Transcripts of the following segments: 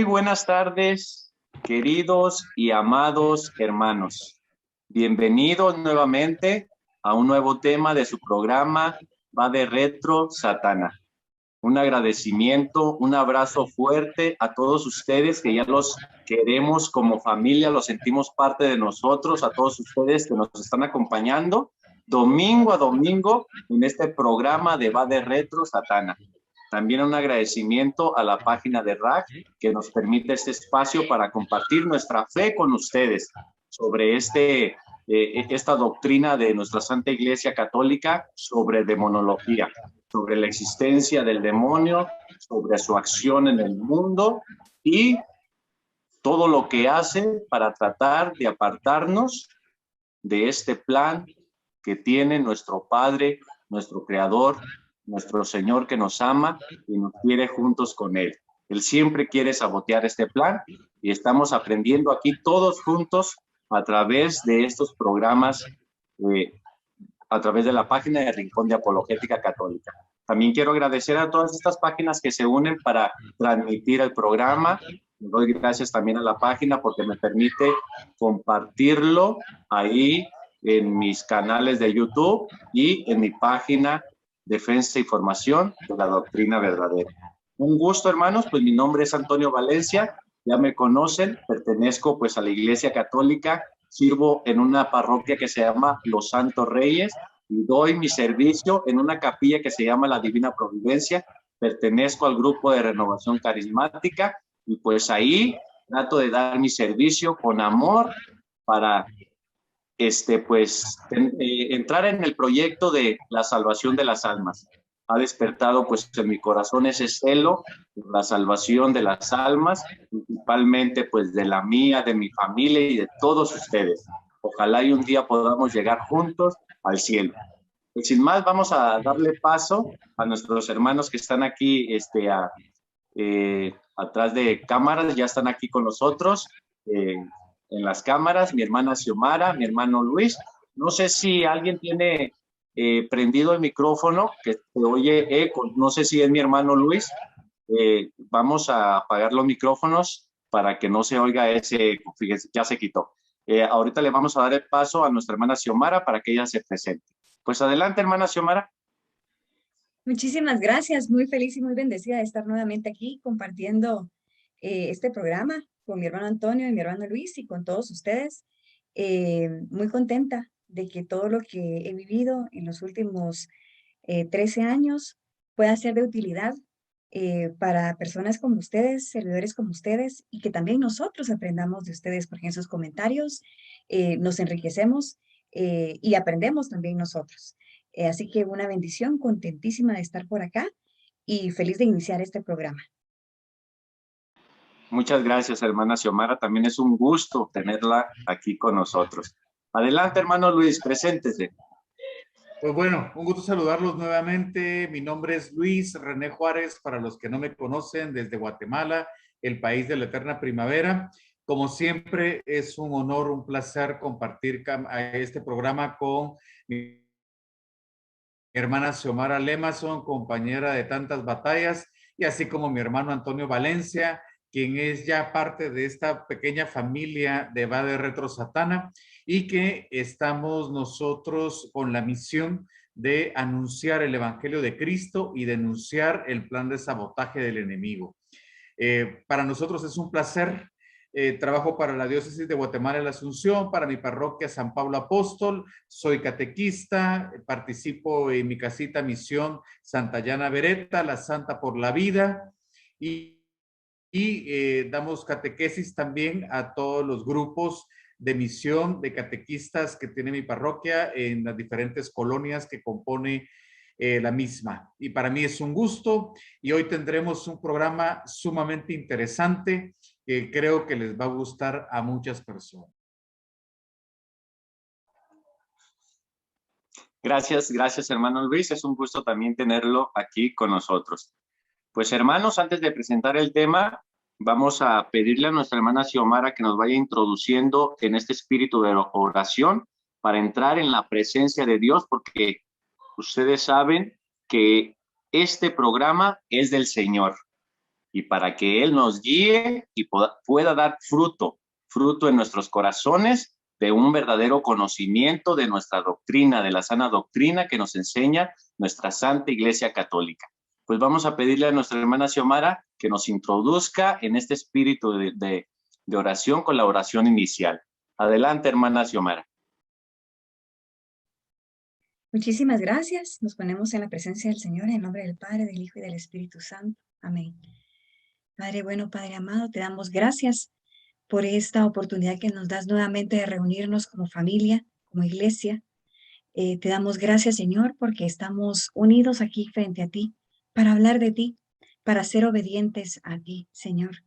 buenas tardes, queridos y amados hermanos. Bienvenidos nuevamente a un nuevo tema de su programa Va de Retro Satana. Un agradecimiento, un abrazo fuerte a todos ustedes que ya los queremos como familia, los sentimos parte de nosotros, a todos ustedes que nos están acompañando domingo a domingo en este programa de Va de Retro Satana. También un agradecimiento a la página de RAC que nos permite este espacio para compartir nuestra fe con ustedes sobre esta doctrina de nuestra Santa Iglesia Católica sobre demonología, sobre la existencia del demonio, sobre su acción en el mundo y todo lo que hace para tratar de apartarnos de este plan que tiene nuestro Padre, nuestro Creador, nuestro Señor que nos ama y nos quiere juntos con Él. Él siempre quiere sabotear este plan y estamos aprendiendo aquí todos juntos a través de estos programas, a través de la página de Rincón de Apologética Católica. También quiero agradecer a todas estas páginas que se unen para transmitir el programa. Le doy gracias también a la página porque me permite compartirlo ahí en mis canales de YouTube y en mi página Defensa y Formación de la Doctrina Verdadera. Un gusto, hermanos, pues mi nombre es Antonio Valencia, ya me conocen, pertenezco pues a la Iglesia Católica, sirvo en una parroquia que se llama Los Santos Reyes y doy mi servicio en una capilla que se llama La Divina Providencia, pertenezco al grupo de Renovación Carismática y pues ahí trato de dar mi servicio con amor para entrar en el proyecto de la salvación de las almas. Ha despertado pues en mi corazón ese celo por la salvación de las almas, principalmente pues de la mía, de mi familia y de todos ustedes. Ojalá y un día podamos llegar juntos al cielo. Y sin más, vamos a darle paso a nuestros hermanos que están aquí atrás de cámaras, ya están aquí con nosotros. En las cámaras, mi hermana Xiomara, mi hermano Luis. No sé si alguien tiene prendido el micrófono, que se oye eco, no sé si es mi hermano Luis. Vamos a apagar los micrófonos para que no se oiga ese eco. Fíjense, ya se quitó. Ahorita le vamos a dar el paso a nuestra hermana Xiomara para que ella se presente. Pues adelante, hermana Xiomara. Muchísimas gracias, muy feliz y muy bendecida de estar nuevamente aquí compartiendo este programa con mi hermano Antonio y mi hermano Luis y con todos ustedes. Muy contenta de que todo lo que he vivido en los últimos 13 años pueda ser de utilidad para personas como ustedes, servidores como ustedes, y que también nosotros aprendamos de ustedes, porque en sus comentarios nos enriquecemos y aprendemos también nosotros. Así que una bendición, contentísima de estar por acá y feliz de iniciar este programa. Muchas gracias, hermana Xiomara. También es un gusto tenerla aquí con nosotros. Adelante, hermano Luis, preséntese. Pues bueno, un gusto saludarlos nuevamente. Mi nombre es Luis René Juárez, para los que no me conocen, desde Guatemala, el país de la eterna primavera. Como siempre, es un honor, un placer compartir este programa con mi hermana Xiomara Lemason, compañera de tantas batallas, y así como mi hermano Antonio Valencia, quien es ya parte de esta pequeña familia de Va de Retro Satana, y que estamos nosotros con la misión de anunciar el Evangelio de Cristo y denunciar el plan de sabotaje del enemigo. Para nosotros es un placer. Trabajo para la Diócesis de Guatemala y la Asunción, para mi parroquia San Pablo Apóstol, soy catequista, participo en mi casita Misión Santayana Beretta, la Santa por la Vida, y damos catequesis también a todos los grupos de misión de catequistas que tiene mi parroquia en las diferentes colonias que compone la misma. Y para mí es un gusto, y hoy tendremos un programa sumamente interesante que creo que les va a gustar a muchas personas. Gracias, gracias, hermano Luis. Es un gusto también tenerlo aquí con nosotros. Pues, hermanos, antes de presentar el tema, vamos a pedirle a nuestra hermana Xiomara que nos vaya introduciendo en este espíritu de oración para entrar en la presencia de Dios, porque ustedes saben que este programa es del Señor. y para que Él nos guíe y pueda dar fruto en nuestros corazones de un verdadero conocimiento de nuestra doctrina, de la sana doctrina que nos enseña nuestra Santa Iglesia Católica. Pues vamos a pedirle a nuestra hermana Xiomara que nos introduzca en este espíritu de oración con la oración inicial. Adelante, hermana Xiomara. Muchísimas gracias. Nos ponemos en la presencia del Señor en nombre del Padre, del Hijo y del Espíritu Santo. Amén. Padre bueno, Padre amado, te damos gracias por esta oportunidad que nos das nuevamente de reunirnos como familia, como iglesia. Te damos gracias, Señor, porque estamos unidos aquí frente a ti para hablar de ti, para ser obedientes a ti, Señor.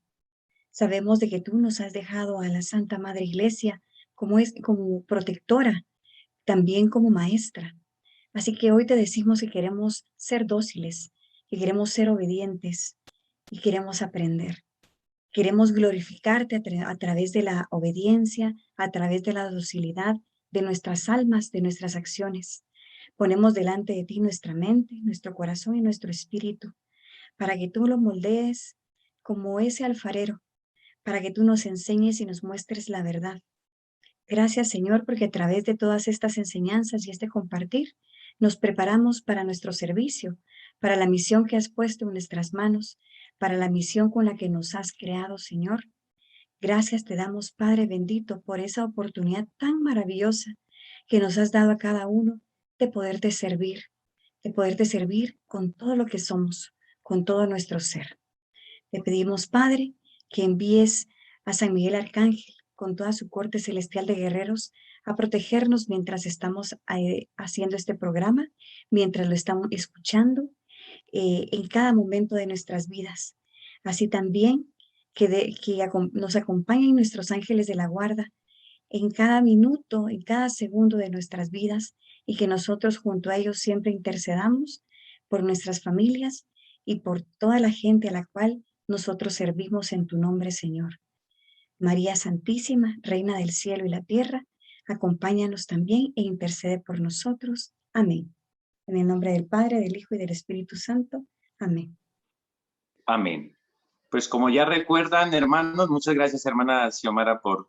Sabemos de que tú nos has dejado a la Santa Madre Iglesia como protectora, también como maestra. Así que hoy te decimos que queremos ser dóciles, que queremos ser obedientes y queremos aprender. Queremos glorificarte a través de la obediencia, a través de la docilidad de nuestras almas, de nuestras acciones. Ponemos delante de ti nuestra mente, nuestro corazón y nuestro espíritu, para que tú lo moldees como ese alfarero, para que tú nos enseñes y nos muestres la verdad. Gracias, Señor, porque a través de todas estas enseñanzas y este compartir, nos preparamos para nuestro servicio, para la misión que has puesto en nuestras manos, para la misión con la que nos has creado, Señor. Gracias te damos, Padre bendito, por esa oportunidad tan maravillosa que nos has dado a cada uno de poderte servir con todo lo que somos, con todo nuestro ser. Te pedimos, Padre, que envíes a San Miguel Arcángel con toda su corte celestial de guerreros a protegernos mientras estamos haciendo este programa, mientras lo estamos escuchando, en cada momento de nuestras vidas. Así también que nos acompañen nuestros ángeles de la guarda en cada minuto, en cada segundo de nuestras vidas y que nosotros junto a ellos siempre intercedamos por nuestras familias y por toda la gente a la cual nosotros servimos en tu nombre, Señor. María Santísima, Reina del cielo y la tierra, acompáñanos también e intercede por nosotros. Amén. En el nombre del Padre, del Hijo y del Espíritu Santo. Amén. Amén. Pues como ya recuerdan, hermanos, muchas gracias, hermana Xiomara, por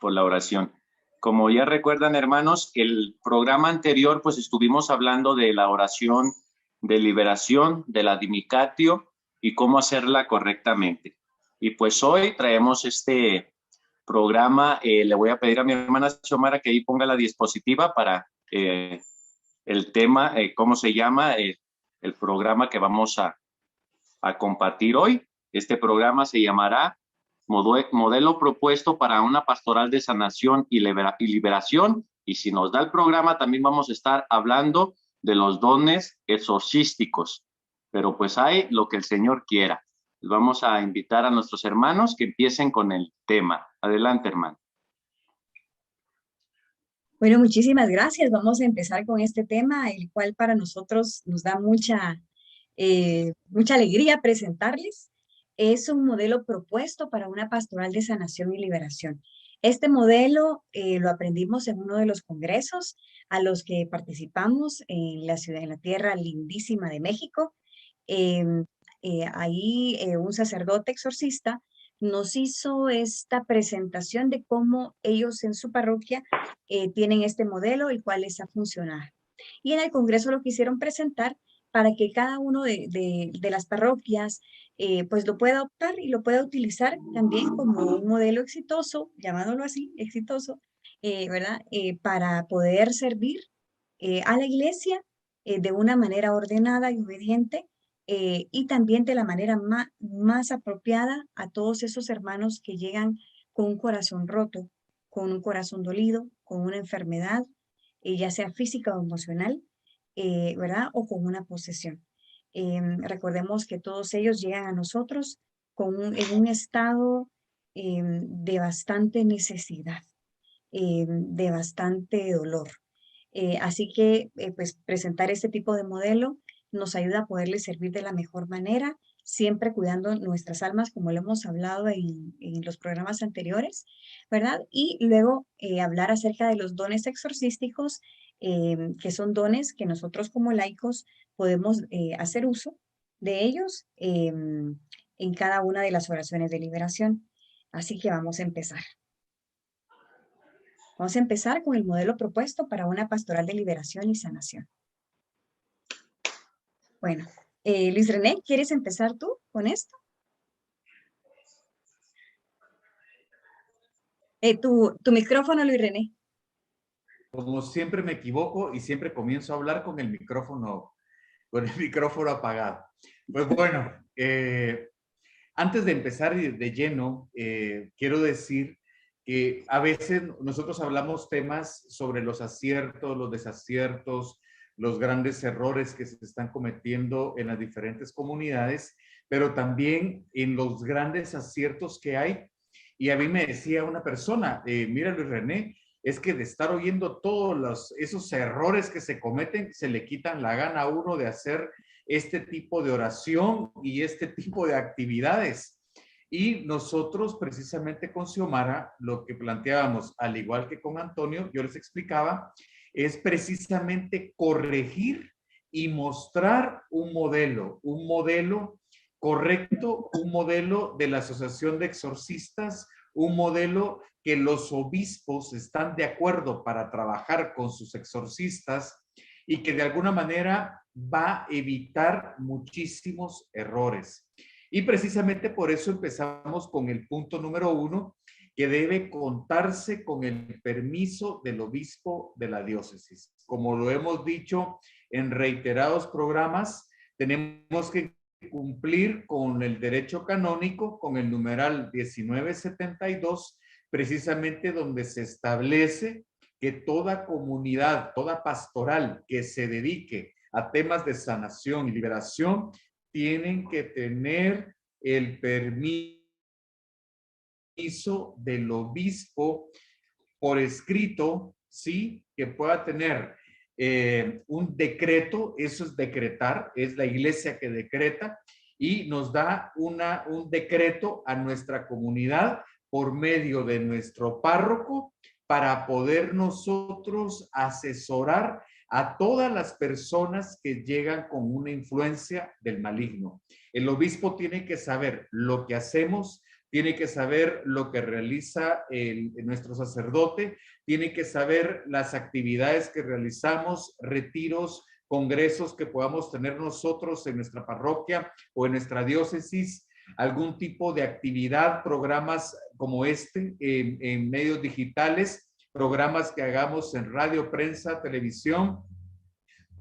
la oración. Como ya recuerdan, hermanos, el programa anterior, pues estuvimos hablando de la oración de liberación, de la Dimicatio y cómo hacerla correctamente. Y pues hoy traemos este programa. Le voy a pedir a mi hermana Xiomara que ahí ponga la diapositiva para el tema, cómo se llama el programa que vamos a compartir hoy. Este programa se llamará Modelo propuesto para una pastoral de sanación y liberación. Y si nos da el programa, también vamos a estar hablando de los dones exorcísticos. Pero pues hay lo que el Señor quiera. Vamos a invitar a nuestros hermanos que empiecen con el tema. Adelante, hermano. Bueno, muchísimas gracias. Vamos a empezar con este tema, el cual para nosotros nos da mucha alegría presentarles. Es un modelo propuesto para una pastoral de sanación y liberación. Este modelo lo aprendimos en uno de los congresos a los que participamos en la ciudad, en la tierra lindísima de México. Ahí un sacerdote exorcista nos hizo esta presentación de cómo ellos en su parroquia tienen este modelo, el cual les ha funcionado. Y en el congreso lo quisieron presentar para que cada uno de las parroquias pues lo pueda optar y lo pueda utilizar también como un modelo exitoso, llamándolo así, exitoso, ¿verdad? Para poder servir a la iglesia de una manera ordenada y obediente y también de la manera más apropiada a todos esos hermanos que llegan con un corazón roto, con un corazón dolido, con una enfermedad, ya sea física o emocional, ¿verdad? O con una posesión. Recordemos que todos ellos llegan a nosotros en un estado de bastante necesidad, de bastante dolor. Así que pues presentar este tipo de modelo nos ayuda a poderles servir de la mejor manera, siempre cuidando nuestras almas, como lo hemos hablado en los programas anteriores, ¿verdad? Y luego hablar acerca de los dones exorcísticos, que son dones que nosotros como laicos podemos hacer uso de ellos en cada una de las oraciones de liberación. Así que vamos a empezar. Vamos a empezar con el modelo propuesto para una pastoral de liberación y sanación. Bueno, Luis René, ¿quieres empezar tú con esto? Tu micrófono, Luis René. Como siempre me equivoco y siempre comienzo a hablar con el micrófono apagado. Pues bueno, antes de empezar de lleno, quiero decir que a veces nosotros hablamos temas sobre los aciertos, los desaciertos, los grandes errores que se están cometiendo en las diferentes comunidades, pero también en los grandes aciertos que hay. Y a mí me decía una persona, mira Luis René, es que de estar oyendo todos esos errores que se cometen, se le quitan la gana a uno de hacer este tipo de oración y este tipo de actividades. Y nosotros precisamente con Xiomara lo que planteábamos, al igual que con Antonio, yo les explicaba, es precisamente corregir y mostrar un modelo correcto, un modelo de la Asociación de Exorcistas, un modelo que los obispos están de acuerdo para trabajar con sus exorcistas y que de alguna manera va a evitar muchísimos errores. Y precisamente por eso empezamos con el punto número 1, que debe contarse con el permiso del obispo de la diócesis. Como lo hemos dicho en reiterados programas, tenemos que cumplir con el derecho canónico, con el numeral 1972, precisamente donde se establece que toda comunidad, toda pastoral que se dedique a temas de sanación y liberación, tienen que tener el permiso del obispo por escrito, ¿sí? Que pueda tener un decreto, eso es decretar, es la iglesia que decreta, y nos da un decreto a nuestra comunidad por medio de nuestro párroco para poder nosotros asesorar a todas las personas que llegan con una influencia del maligno. El obispo tiene que saber lo que hacemos, tiene que saber lo que realiza nuestro sacerdote, tiene que saber las actividades que realizamos, retiros, congresos que podamos tener nosotros en nuestra parroquia o en nuestra diócesis, algún tipo de actividad, programas como este en medios digitales, programas que hagamos en radio, prensa, televisión.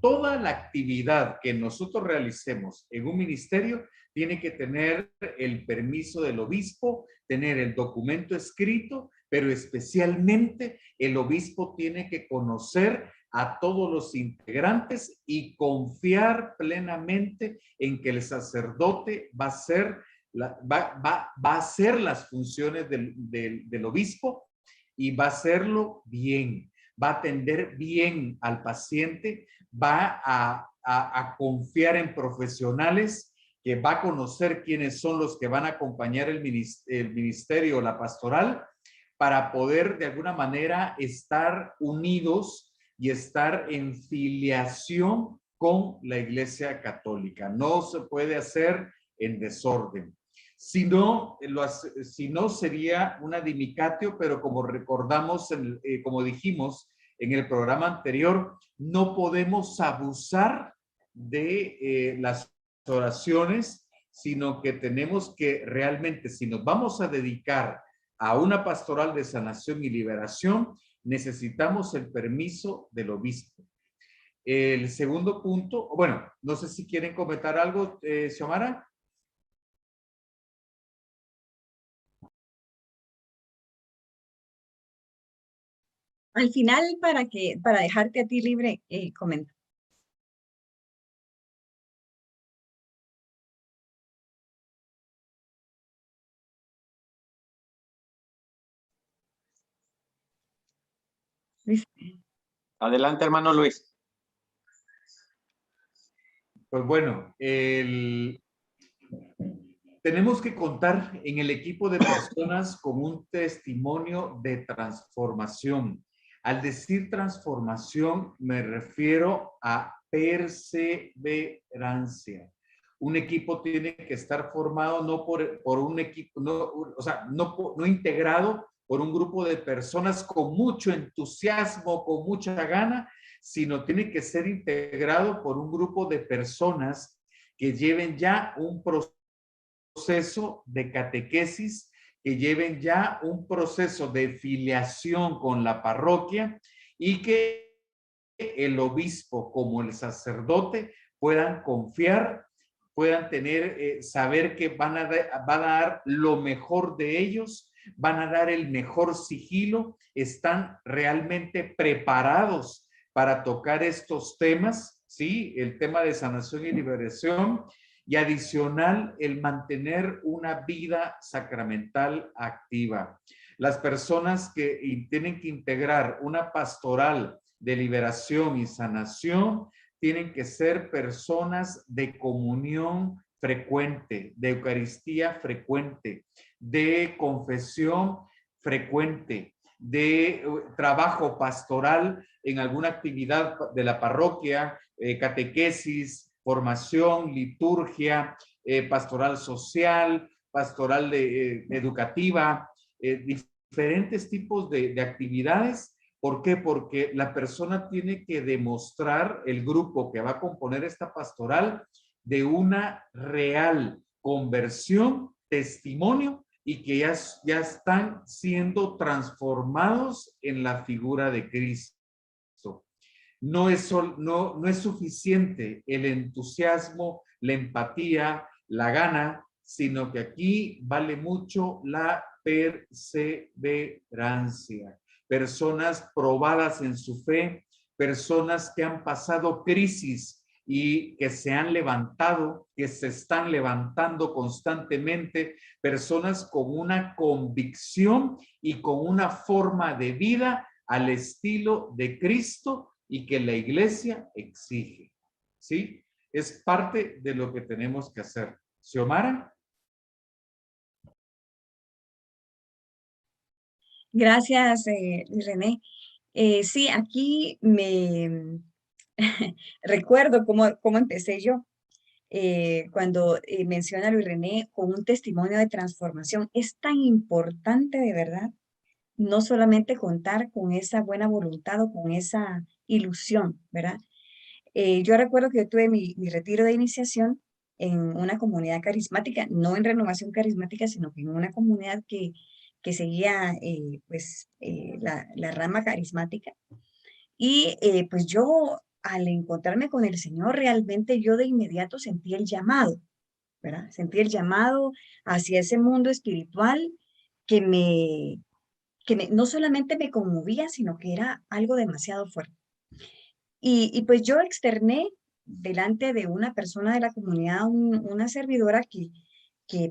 Toda la actividad que nosotros realicemos en un ministerio tiene que tener el permiso del obispo, tener el documento escrito, pero especialmente el obispo tiene que conocer a todos los integrantes y confiar plenamente en que el sacerdote va a hacer las funciones del obispo y va a hacerlo bien, va a atender bien al paciente, va a confiar en profesionales, que va a conocer quiénes son los que van a acompañar el ministerio o la pastoral para poder de alguna manera estar unidos y estar en filiación con la Iglesia Católica. No se puede hacer en desorden. Si no sería una dimicatio, pero como recordamos, como dijimos en el programa anterior, no podemos abusar de las oraciones, sino que tenemos que realmente, si nos vamos a dedicar a una pastoral de sanación y liberación, necesitamos el permiso del obispo. El segundo punto, bueno, no sé si quieren comentar algo, Xiomara. Al final, para dejarte a ti libre, comenta. Luis. Adelante, hermano Luis. Pues bueno, tenemos que contar en el equipo de personas con un testimonio de transformación. Al decir transformación, me refiero a perseverancia. Un equipo tiene que estar formado no por un equipo, no integrado por un grupo de personas con mucho entusiasmo, con mucha gana, sino tiene que ser integrado por un grupo de personas que lleven ya un proceso de catequesis, que lleven ya un proceso de filiación con la parroquia y que el obispo como el sacerdote puedan confiar, puedan tener, saber que van a dar lo mejor de ellos, van a dar el mejor sigilo, están realmente preparados para tocar estos temas, ¿sí? El tema de sanación y liberación, y adicional el mantener una vida sacramental activa. Las personas que tienen que integrar una pastoral de liberación y sanación tienen que ser personas de comunión frecuente, de Eucaristía frecuente, de confesión frecuente, de trabajo pastoral en alguna actividad de la parroquia, catequesis, formación, liturgia, pastoral social, pastoral educativa, diferentes tipos de actividades. ¿Por qué? Porque la persona tiene que demostrar, el grupo que va a componer esta pastoral, de una real conversión, testimonio, y que ya están siendo transformados en la figura de Cristo. No es suficiente el entusiasmo, la empatía, la gana, sino que aquí vale mucho la perseverancia. Personas probadas en su fe, personas que han pasado crisis y que se han levantado, que se están levantando constantemente, personas con una convicción y con una forma de vida al estilo de Cristo y que la iglesia exige, ¿sí? Es parte de lo que tenemos que hacer. Xiomara. Gracias, Luis René. Sí, aquí me recuerdo cómo empecé yo. Cuando menciona Luis René con un testimonio de transformación. Es tan importante de verdad no solamente contar con esa buena voluntad o con esa ilusión, ¿verdad? Yo recuerdo que yo tuve mi retiro de iniciación en una comunidad carismática, no en Renovación Carismática, sino que en una comunidad que seguía la rama carismática. Y pues yo, al encontrarme con el Señor, realmente yo de inmediato sentí el llamado, ¿verdad? Sentí el llamado hacia ese mundo espiritual que no solamente me conmovía, sino que era algo demasiado fuerte. Y pues yo externé delante de una persona de la comunidad, una servidora que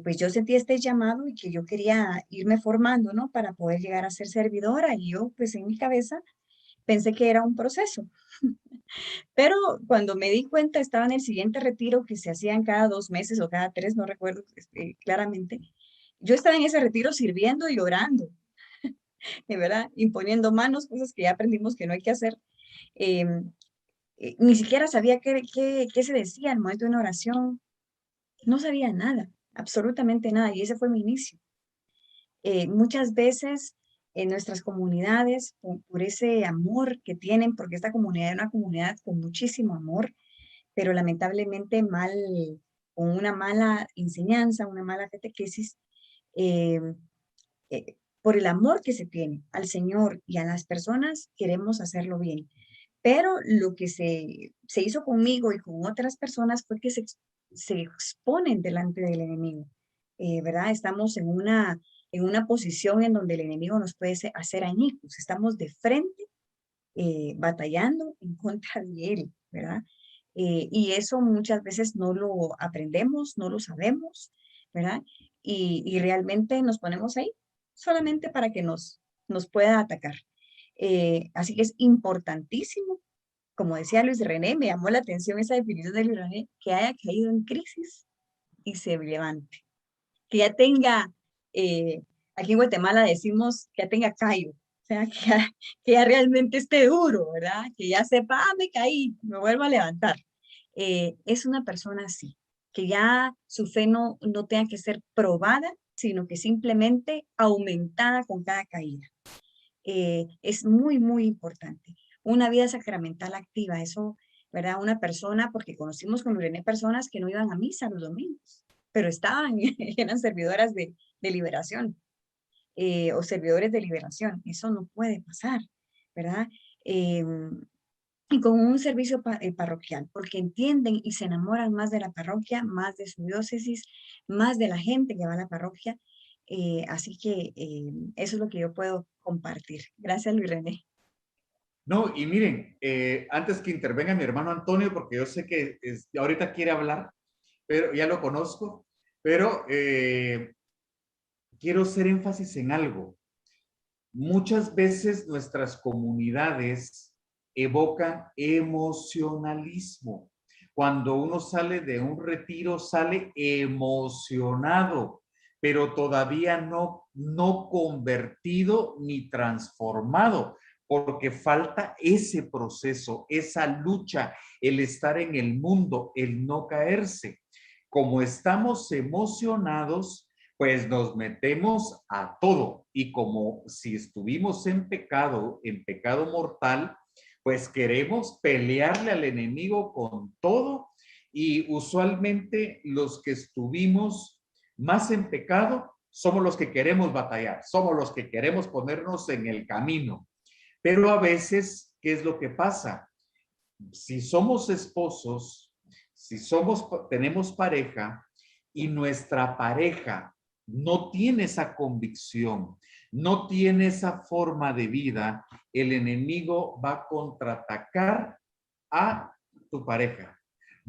pues yo sentí este llamado y que yo quería irme formando, ¿no? Para poder llegar a ser servidora. Y yo pues en mi cabeza pensé que era un proceso. Pero cuando me di cuenta, estaba en el siguiente retiro que se hacían cada 2 meses o cada 3, no recuerdo claramente. Yo estaba en ese retiro sirviendo y orando, de verdad, imponiendo manos, cosas que ya aprendimos que no hay que hacer. Ni siquiera sabía qué se decía al momento de una oración. No sabía nada, absolutamente nada, y ese fue mi inicio. Muchas veces en nuestras comunidades, por ese amor que tienen, porque esta comunidad es una comunidad con muchísimo amor, pero lamentablemente con una mala enseñanza, una mala catequesis, eh, por el amor que se tiene al Señor y a las personas, queremos hacerlo bien. Pero lo que se hizo conmigo y con otras personas fue que se exponen delante del enemigo, ¿verdad? Estamos en una posición en donde el enemigo nos puede hacer añicos, estamos de frente batallando en contra de él, ¿verdad? Y eso muchas veces no lo aprendemos, no lo sabemos, ¿verdad? Y realmente nos ponemos ahí solamente para que nos pueda atacar. Así que es importantísimo, como decía Luis René, me llamó la atención esa definición de Luis René, que haya caído en crisis y se levante, que ya tenga, aquí en Guatemala decimos que ya tenga callo, o sea, que ya realmente esté duro, ¿verdad? Que ya sepa, me caí, me vuelvo a levantar. Es una persona así, que ya su fe no tenga que ser probada, sino que simplemente aumentada con cada caída. Es muy, muy importante. Una vida sacramental activa, eso, ¿verdad? Una persona, porque conocimos con René personas que no iban a misa los domingos, pero estaban, eran servidoras de liberación, o servidores de liberación. Eso no puede pasar, ¿verdad? Y con un servicio parroquial, porque entienden y se enamoran más de la parroquia, más de su diócesis, más de la gente que va a la parroquia. Así que eso es lo que yo puedo compartir. Gracias, Luis René. No, y miren, antes que intervenga mi hermano Antonio, porque yo sé que ahorita quiere hablar, pero ya lo conozco, pero quiero hacer énfasis en algo. Muchas veces nuestras comunidades evocan emocionalismo. Cuando uno sale de un retiro, sale emocionado, pero todavía no convertido ni transformado, porque falta ese proceso, esa lucha, el estar en el mundo, el no caerse. Como estamos emocionados, pues nos metemos a todo, y como si estuvimos en pecado mortal, pues queremos pelearle al enemigo con todo, y usualmente los que estuvimos más en pecado somos los que queremos batallar, somos los que queremos ponernos en el camino. Pero a veces, ¿qué es lo que pasa? Si somos esposos, si tenemos pareja, y nuestra pareja no tiene esa convicción, no tiene esa forma de vida, el enemigo va a contraatacar a tu pareja,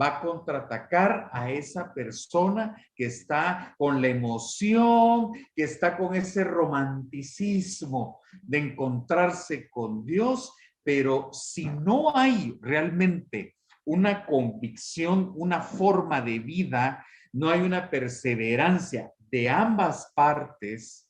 va a contraatacar a esa persona que está con la emoción, que está con ese romanticismo de encontrarse con Dios, pero si no hay realmente una convicción, una forma de vida, no hay una perseverancia de ambas partes,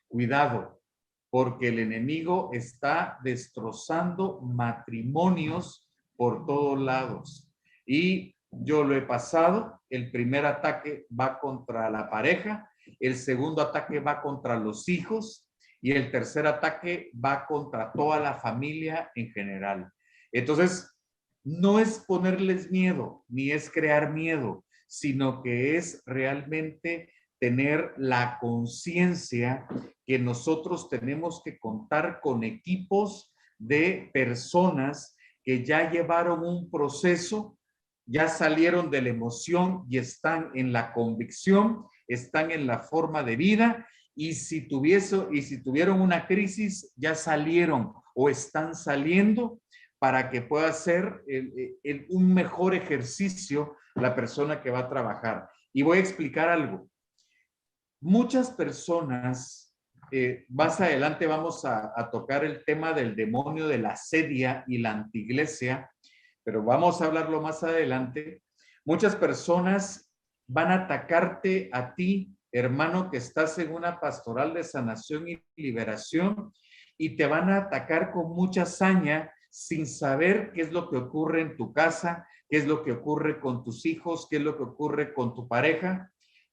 cuidado, porque el enemigo está destrozando matrimonios por todos lados. Y yo lo he pasado, el primer ataque va contra la pareja, el segundo ataque va contra los hijos, y el tercer ataque va contra toda la familia en general. Entonces, no es ponerles miedo, ni es crear miedo, sino que es realmente tener la conciencia que nosotros tenemos que contar con equipos de personas que ya llevaron un proceso, ya salieron de la emoción y están en la convicción, están en la forma de vida, y si tuvieron una crisis, ya salieron o están saliendo, para que pueda ser un mejor ejercicio la persona que va a trabajar. Y voy a explicar algo. Muchas personas, más adelante vamos a tocar el tema del demonio de la asedia y la antiglesia, pero vamos a hablarlo más adelante. Muchas personas van a atacarte a ti, hermano, que estás en una pastoral de sanación y liberación, y te van a atacar con mucha saña, sin saber qué es lo que ocurre en tu casa, qué es lo que ocurre con tus hijos, qué es lo que ocurre con tu pareja.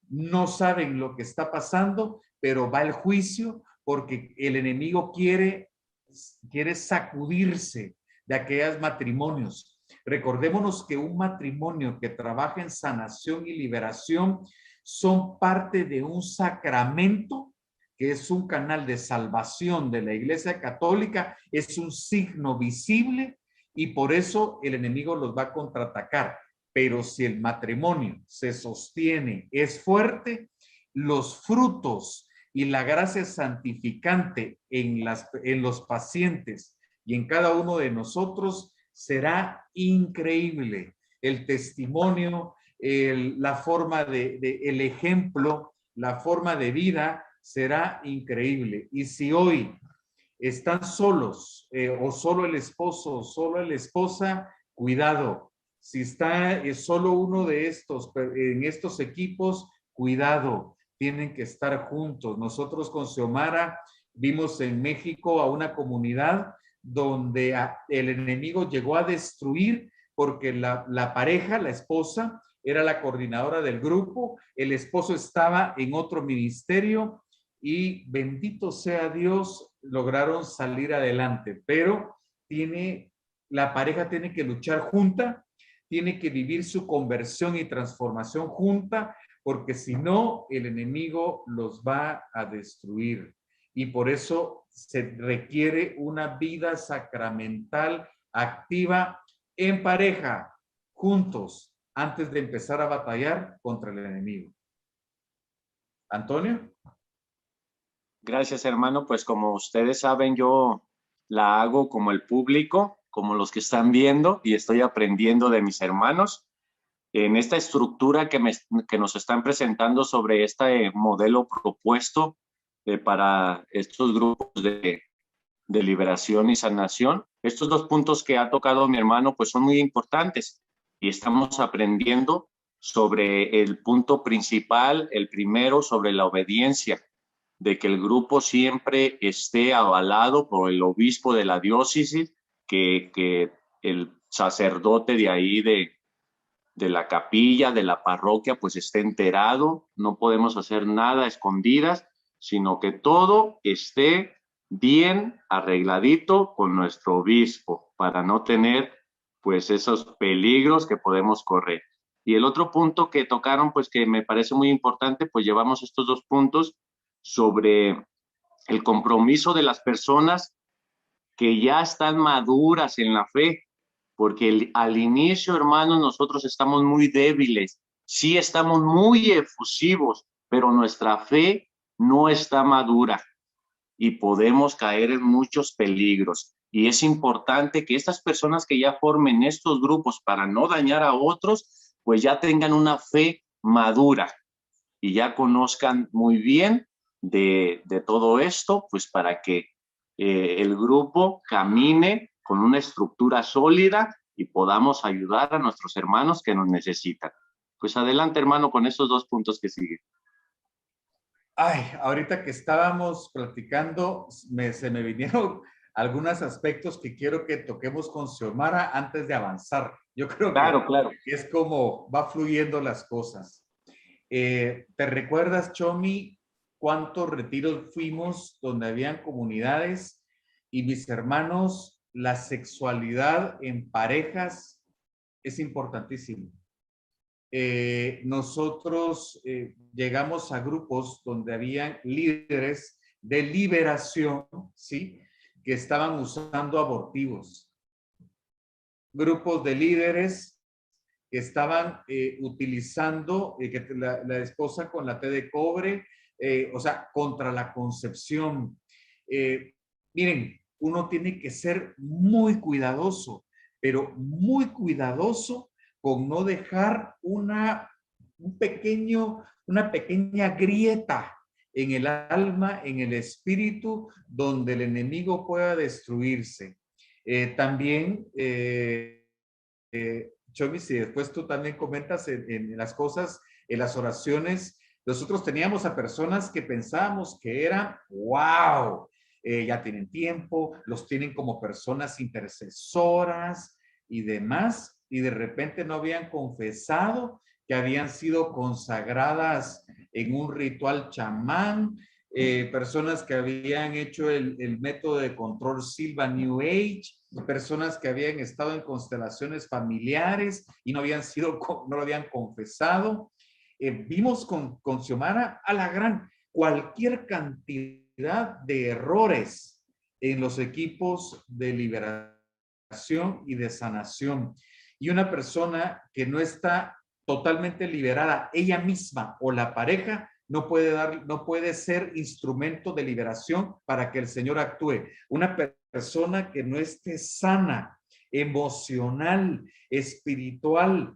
No saben lo que está pasando, pero va el juicio, porque el enemigo quiere sacudirse de aquellos matrimonios. Recordémonos que un matrimonio que trabaja en sanación y liberación son parte de un sacramento, que es un canal de salvación de la Iglesia Católica, es un signo visible, y por eso el enemigo los va a contraatacar. Pero si el matrimonio se sostiene, es fuerte, los frutos y la gracia santificante en los pacientes y en cada uno de nosotros será increíble. El testimonio, la forma el ejemplo, la forma de vida será increíble. Y si hoy están solos, o solo el esposo o solo la esposa, cuidado. Si está solo uno de estos, en estos equipos, cuidado, tienen que estar juntos. Nosotros con Xiomara vimos en México a una comunidad donde el enemigo llegó a destruir, porque la pareja, la esposa, era la coordinadora del grupo, el esposo estaba en otro ministerio y bendito sea Dios, lograron salir adelante, pero la pareja tiene que luchar junta, tiene que vivir su conversión y transformación junta, porque si no, el enemigo los va a destruir. Y por eso se requiere una vida sacramental activa en pareja, juntos, antes de empezar a batallar contra el enemigo. Antonio. Gracias, hermano. Pues como ustedes saben, yo la hago como el público, como los que están viendo, y estoy aprendiendo de mis hermanos en esta estructura que nos están presentando sobre este modelo propuesto para estos grupos de liberación y sanación. Estos dos puntos que ha tocado mi hermano pues son muy importantes y estamos aprendiendo sobre el punto principal, el primero, sobre la obediencia, de que el grupo siempre esté avalado por el obispo de la diócesis, que el sacerdote de ahí de la capilla, de la parroquia, pues esté enterado, no podemos hacer nada a escondidas, sino que todo esté bien arregladito con nuestro obispo para no tener pues esos peligros que podemos correr. Y el otro punto que tocaron, pues que me parece muy importante, pues llevamos estos dos puntos sobre el compromiso de las personas que ya están maduras en la fe, porque al inicio, hermanos, nosotros estamos muy débiles, sí estamos muy efusivos, pero nuestra fe no está madura y podemos caer en muchos peligros. Y es importante que estas personas que ya formen estos grupos para no dañar a otros, pues ya tengan una fe madura y ya conozcan muy bien de todo esto, pues para que el grupo camine con una estructura sólida y podamos ayudar a nuestros hermanos que nos necesitan. Pues adelante, hermano, con esos dos puntos que siguen. Ay, ahorita que estábamos platicando, se me vinieron algunos aspectos que quiero que toquemos con Xiomara antes de avanzar. Yo creo Claro. que es como va fluyendo las cosas. ¿Te recuerdas, Chomi, cuántos retiros fuimos donde habían comunidades y mis hermanos, la sexualidad en parejas es importantísimo? Nosotros llegamos a grupos donde habían líderes de liberación, ¿sí? Que estaban usando abortivos. Grupos de líderes que estaban utilizando que la esposa con la T de cobre, o sea, contra la concepción. Miren, uno tiene que ser muy cuidadoso, pero muy cuidadoso con no dejar una pequeña grieta en el alma, en el espíritu, donde el enemigo pueda destruirse. También, Chomi, si después tú también comentas en las cosas, en las oraciones, nosotros teníamos a personas que pensábamos que eran, wow, ya tienen tiempo, los tienen como personas intercesoras y demás, y de repente no habían confesado que habían sido consagradas en un ritual chamán, personas que habían hecho el método de control Silva New Age, personas que habían estado en constelaciones familiares y no lo habían confesado. Vimos con Xiomara a la gran cualquier cantidad de errores en los equipos de liberación y de sanación. Y una persona que no está totalmente liberada, ella misma o la pareja, no puede ser instrumento de liberación para que el Señor actúe. Una persona que no esté sana, emocional, espiritual,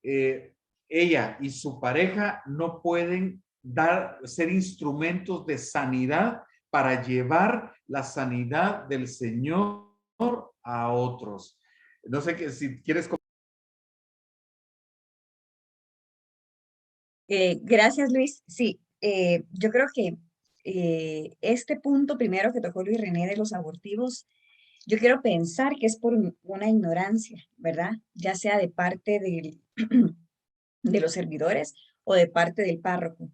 ella y su pareja no pueden ser instrumentos de sanidad para llevar la sanidad del Señor a otros. No sé si quieres. Gracias, Luis. Sí, yo creo que este punto primero que tocó Luis René de los abortivos, yo quiero pensar que es por una ignorancia, ¿verdad? Ya sea de parte de los servidores o de parte del párroco.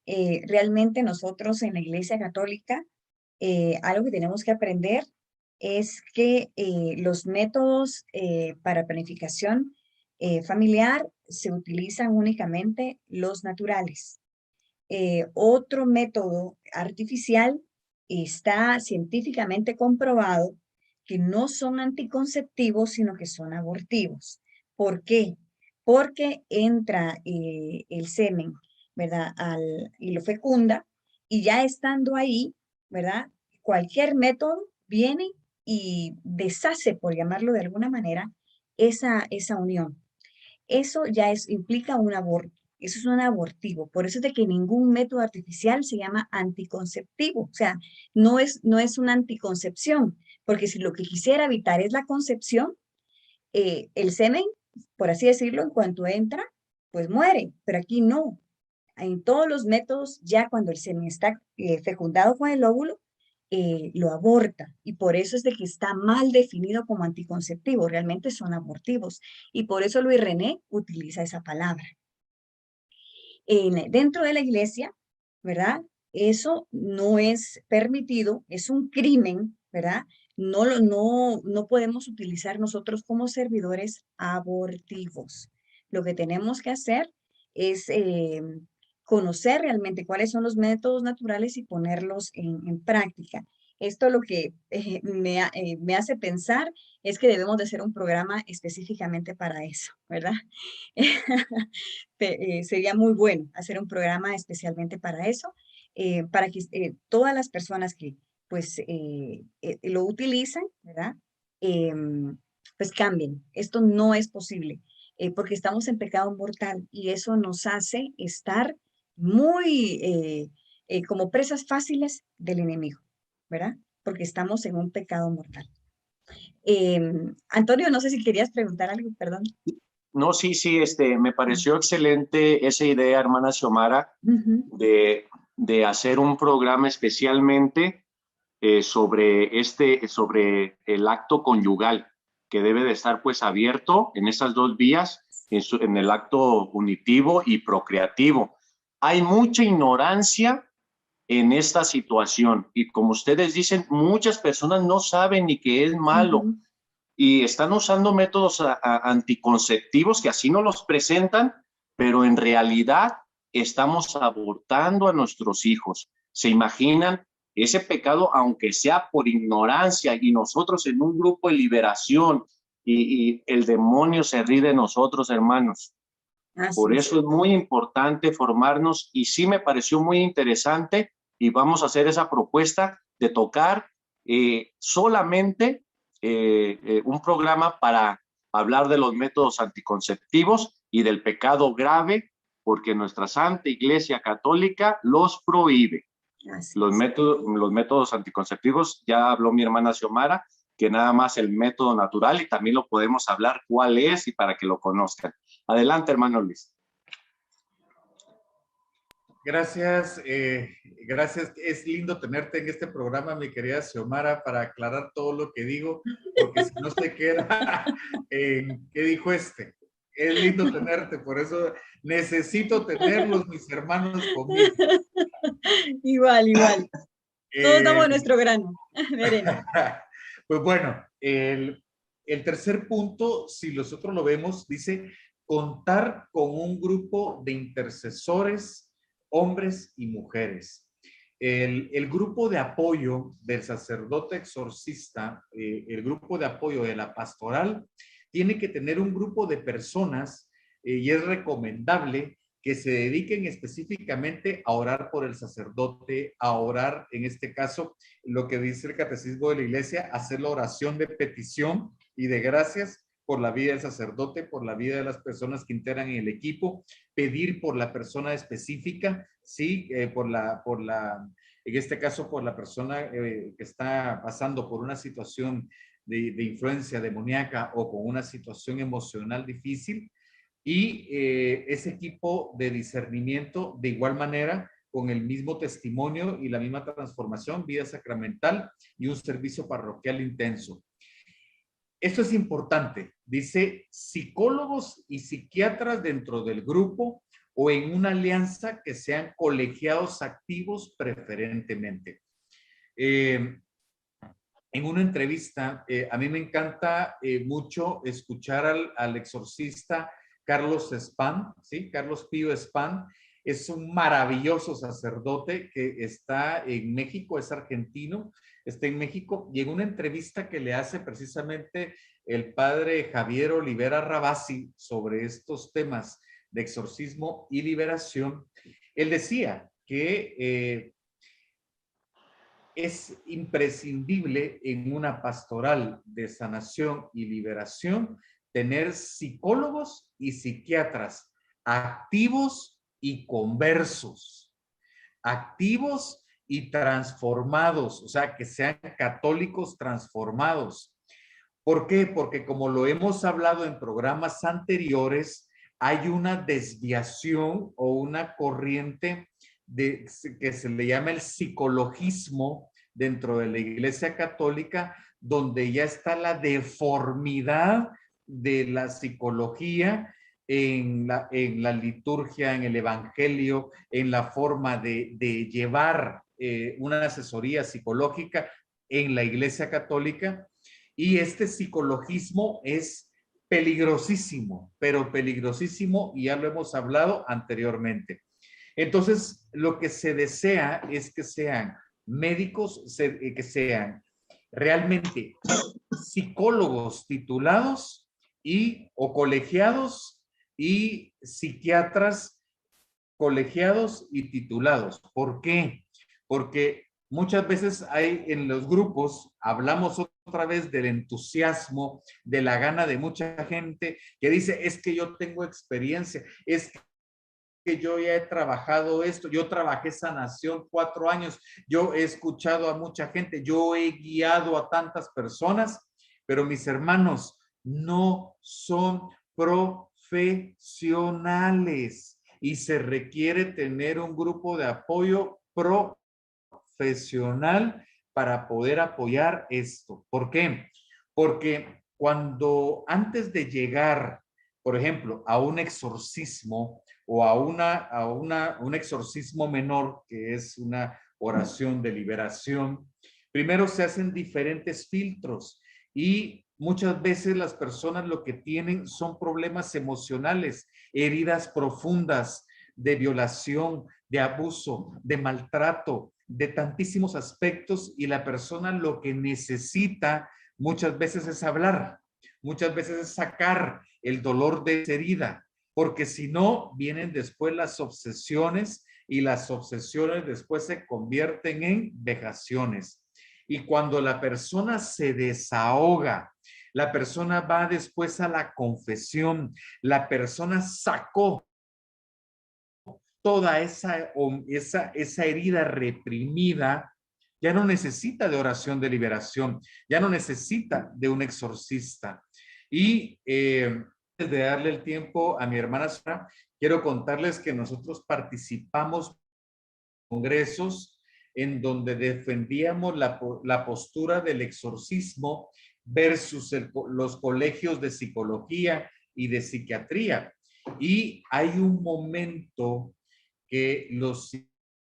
Realmente nosotros en la Iglesia Católica, algo que tenemos que aprender es que los métodos para planificación familiar se utilizan únicamente los naturales. Otro método artificial está científicamente comprobado que no son anticonceptivos, sino que son abortivos. ¿Por qué? Porque entra el semen, ¿verdad? Y lo fecunda, y ya estando ahí, ¿verdad? Cualquier método viene y deshace, por llamarlo de alguna manera, esa unión. Eso ya implica un aborto. Eso es un abortivo. Por eso es de que ningún método artificial se llama anticonceptivo. O sea, no es una anticoncepción, porque si lo que quisiera evitar es la concepción, el semen, por así decirlo, en cuanto entra, pues muere. Pero aquí no. En todos los métodos, ya cuando el semen está fecundado con el óvulo, lo aborta, y por eso es de que está mal definido como anticonceptivo, realmente son abortivos, y por eso Luis René utiliza esa palabra. Dentro de la iglesia, ¿verdad? Eso no es permitido, es un crimen, ¿verdad? No podemos utilizar nosotros como servidores abortivos. Lo que tenemos que hacer es conocer realmente cuáles son los métodos naturales y ponerlos en práctica. Esto lo que me hace pensar es que debemos de hacer un programa específicamente para eso, ¿verdad? Sería muy bueno hacer un programa especialmente para eso, para que todas las personas que pues lo utilizan, ¿verdad? Pues cambien. Esto no es posible porque estamos en pecado mortal y eso nos hace estar muy como presas fáciles del enemigo, ¿verdad? Porque estamos en un pecado mortal. Antonio, no sé si querías preguntar algo, perdón. No, sí, me pareció excelente esa idea, hermana Xiomara, de hacer un programa especialmente sobre el acto conyugal, que debe de estar pues abierto en esas dos vías, en el acto unitivo y procreativo. Hay mucha ignorancia en esta situación y como ustedes dicen, muchas personas no saben ni que es malo y están usando métodos anticonceptivos que así no los presentan, pero en realidad estamos abortando a nuestros hijos. ¿Se imaginan ese pecado, aunque sea por ignorancia y nosotros en un grupo de liberación y el demonio se ríe de nosotros, hermanos? Por eso es muy importante formarnos y sí me pareció muy interesante y vamos a hacer esa propuesta de tocar solamente un programa para hablar de los métodos anticonceptivos y del pecado grave, porque nuestra Santa Iglesia Católica los prohíbe. Los métodos anticonceptivos, ya habló mi hermana Xiomara, que nada más el método natural y también lo podemos hablar cuál es y para que lo conozcan. Adelante, hermano Luis. Gracias, gracias. Es lindo tenerte en este programa, mi querida Xiomara, para aclarar todo lo que digo, porque si no se queda en ¿qué dijo este? Es lindo tenerte, por eso necesito tenerlos, mis hermanos, conmigo. Igual. Todos damos nuestro grano de arena. Pues bueno, el tercer punto, si nosotros lo vemos, dice contar con un grupo de intercesores, hombres y mujeres. El grupo de apoyo del sacerdote exorcista, el grupo de apoyo de la pastoral, tiene que tener un grupo de personas y es recomendable que se dediquen específicamente a orar por el sacerdote, a orar, en este caso, lo que dice el Catecismo de la Iglesia, hacer la oración de petición y de gracias por la vida del sacerdote, por la vida de las personas que integran el equipo, pedir por la persona específica, sí, en este caso, por la persona que está pasando por una situación de influencia demoníaca o con una situación emocional difícil, y ese equipo de discernimiento de igual manera con el mismo testimonio y la misma transformación, vida sacramental y un servicio parroquial intenso. esto es importante. Dice psicólogos y psiquiatras dentro del grupo o en una alianza que sean colegiados activos preferentemente. En una entrevista, a mí me encanta mucho escuchar al exorcista Carlos Spahn, ¿sí? Carlos Pío Spahn. Es un maravilloso sacerdote que está en México, es argentino, está en México, y en una entrevista que le hace precisamente el padre Javier Olivera Rabasi sobre estos temas de exorcismo y liberación, él decía que es imprescindible en una pastoral de sanación y liberación tener psicólogos y psiquiatras activos y conversos, activos y transformados, o sea, que sean católicos transformados. ¿Por qué? Porque como lo hemos hablado en programas anteriores, hay una desviación o una corriente que se le llama el psicologismo dentro de la Iglesia Católica, donde ya está la deformidad de la psicología en la liturgia, en el evangelio, en la forma de llevar una asesoría psicológica en la Iglesia Católica. Y este psicologismo es peligrosísimo, pero peligrosísimo, y ya lo hemos hablado anteriormente. Entonces, lo que se desea es que sean médicos, que sean realmente psicólogos titulados o colegiados y psiquiatras colegiados y titulados. ¿Por qué? Porque muchas veces hay en los grupos, hablamos otra vez del entusiasmo, de la gana de mucha gente que dice, es que yo tengo experiencia, es que yo ya he trabajado esto, yo trabajé sanación 4 años, yo he escuchado a mucha gente, yo he guiado a tantas personas, pero mis hermanos no son profesionales y se requiere tener un grupo de apoyo profesional para poder apoyar esto. ¿Por qué? Porque cuando antes de llegar, por ejemplo, a un exorcismo o a un exorcismo menor, que es una oración de liberación, primero se hacen diferentes filtros y muchas veces las personas lo que tienen son problemas emocionales, heridas profundas de violación, de abuso, de maltrato, de tantísimos aspectos, y la persona lo que necesita muchas veces es hablar, muchas veces es sacar el dolor de esa herida, porque si no, vienen después las obsesiones y las obsesiones después se convierten en vejaciones. Y cuando la persona se desahoga, la persona va después a la confesión, la persona sacó toda esa herida reprimida, ya no necesita de oración de liberación, ya no necesita de un exorcista. Y antes de darle el tiempo a mi hermana Sara, quiero contarles que nosotros participamos en congresos en donde defendíamos la postura del exorcismo versus los colegios de psicología y de psiquiatría. Y hay un momento que los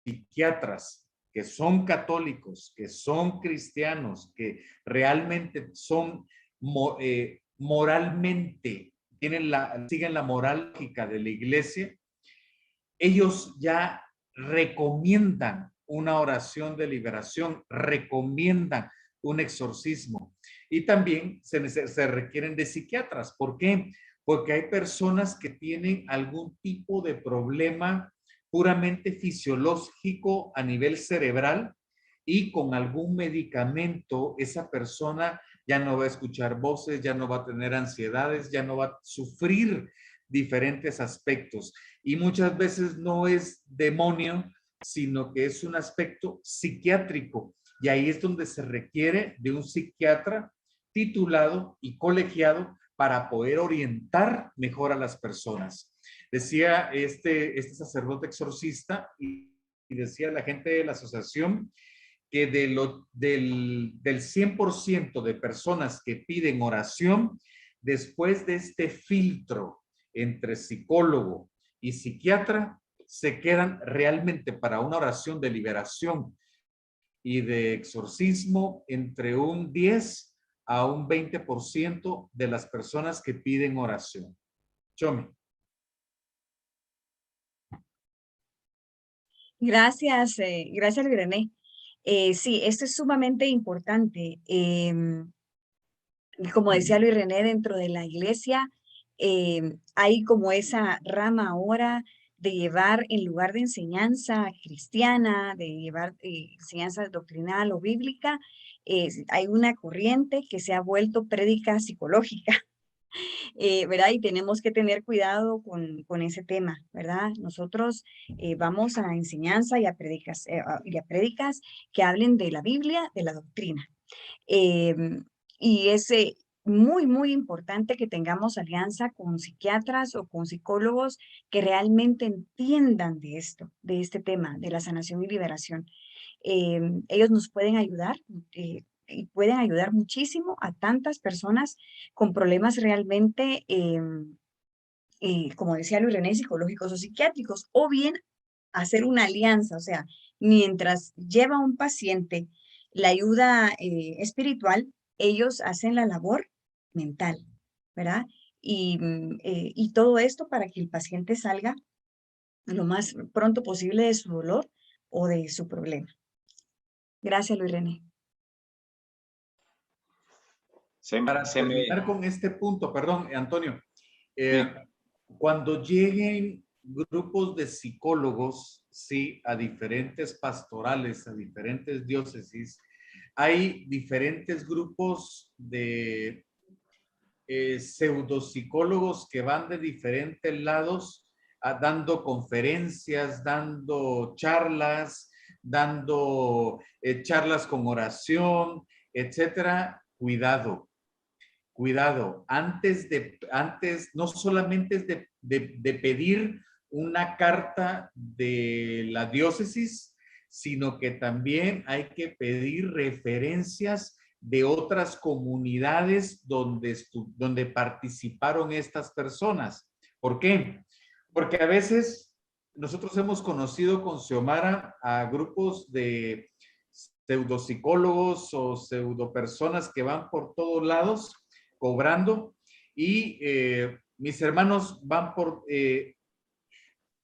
psiquiatras que son católicos, que son cristianos, que realmente son moralmente, siguen la moral lógica de la iglesia, ellos ya recomiendan una oración de liberación, recomiendan un exorcismo. Y también se requieren de psiquiatras. ¿Por qué? Porque hay personas que tienen algún tipo de problema puramente fisiológico a nivel cerebral y con algún medicamento esa persona ya no va a escuchar voces, ya no va a tener ansiedades, ya no va a sufrir diferentes aspectos. Y muchas veces no es demonio, sino que es un aspecto psiquiátrico. Y ahí es donde se requiere de un psiquiatra titulado y colegiado para poder orientar mejor a las personas. Decía este sacerdote exorcista y decía la gente de la asociación que del 100% de personas que piden oración, después de este filtro entre psicólogo y psiquiatra, se quedan realmente para una oración de liberación y de exorcismo entre un 10 a un 20% de las personas que piden oración. Chomi. Gracias, gracias, René. Sí, esto es sumamente importante. Como decía Luis René, dentro de la iglesia hay como esa rama ahora de llevar, en lugar de enseñanza cristiana, de llevar enseñanza doctrinal o bíblica, hay una corriente que se ha vuelto prédica psicológica. ¿Verdad? Y tenemos que tener cuidado con ese tema, ¿verdad? Nosotros vamos a enseñanza y a prédicas que hablen de la Biblia, de la doctrina. Y es muy, muy importante que tengamos alianza con psiquiatras o con psicólogos que realmente entiendan de esto, de este tema, de la sanación y liberación. Ellos nos pueden ayudar y pueden ayudar muchísimo a tantas personas con problemas realmente, como decía Luis René, psicológicos o psiquiátricos, o bien hacer una alianza, o sea, mientras lleva un paciente la ayuda espiritual, ellos hacen la labor mental, ¿verdad? Y todo esto para que el paciente salga lo más pronto posible de su dolor o de su problema. Gracias, Luis René. Para terminar con este punto, perdón, Antonio, cuando lleguen grupos de psicólogos, sí, a diferentes pastorales, a diferentes diócesis, hay diferentes grupos de pseudopsicólogos que van de diferentes lados dando conferencias, dando charlas, dando charlas con oración, etcétera. Cuidado, antes, no solamente es de pedir una carta de la diócesis, sino que también hay que pedir referencias de otras comunidades donde participaron estas personas. ¿Por qué? Porque a veces nosotros hemos conocido con Xiomara a grupos de pseudopsicólogos o pseudopersonas que van por todos lados cobrando y mis hermanos van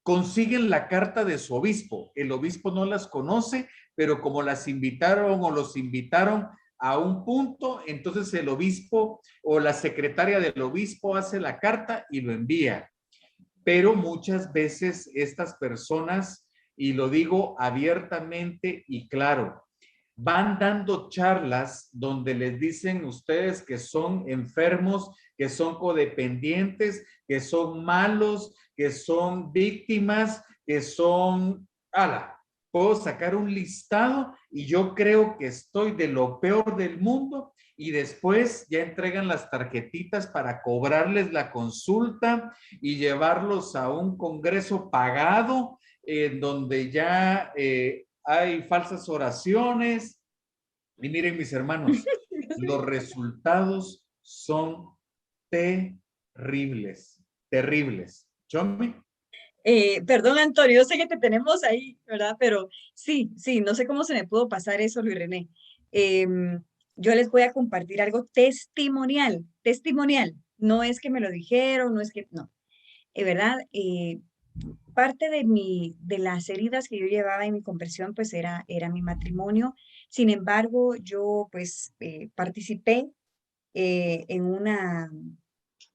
consiguen la carta de su obispo. El obispo no las conoce, pero como las invitaron o los invitaron a un punto, entonces el obispo o la secretaria del obispo hace la carta y lo envía. Pero muchas veces estas personas, y lo digo abiertamente y claro, van dando charlas donde les dicen ustedes que son enfermos, que son codependientes, que son malos, que son víctimas, que son... puedo sacar un listado y yo creo que estoy de lo peor del mundo y después ya entregan las tarjetitas para cobrarles la consulta y llevarlos a un congreso pagado en donde ya hay falsas oraciones. Y miren, mis hermanos, los resultados son terribles, terribles. ¿Chomi? Perdón, Antonio, yo sé que te tenemos ahí, ¿verdad? Pero sí, no sé cómo se me pudo pasar eso, Luis René. Yo les voy a compartir algo testimonial. No es que me lo dijeron, no es que, no. ¿Verdad? Parte de las heridas que yo llevaba en mi conversión, pues era mi matrimonio. Sin embargo, yo pues participé en una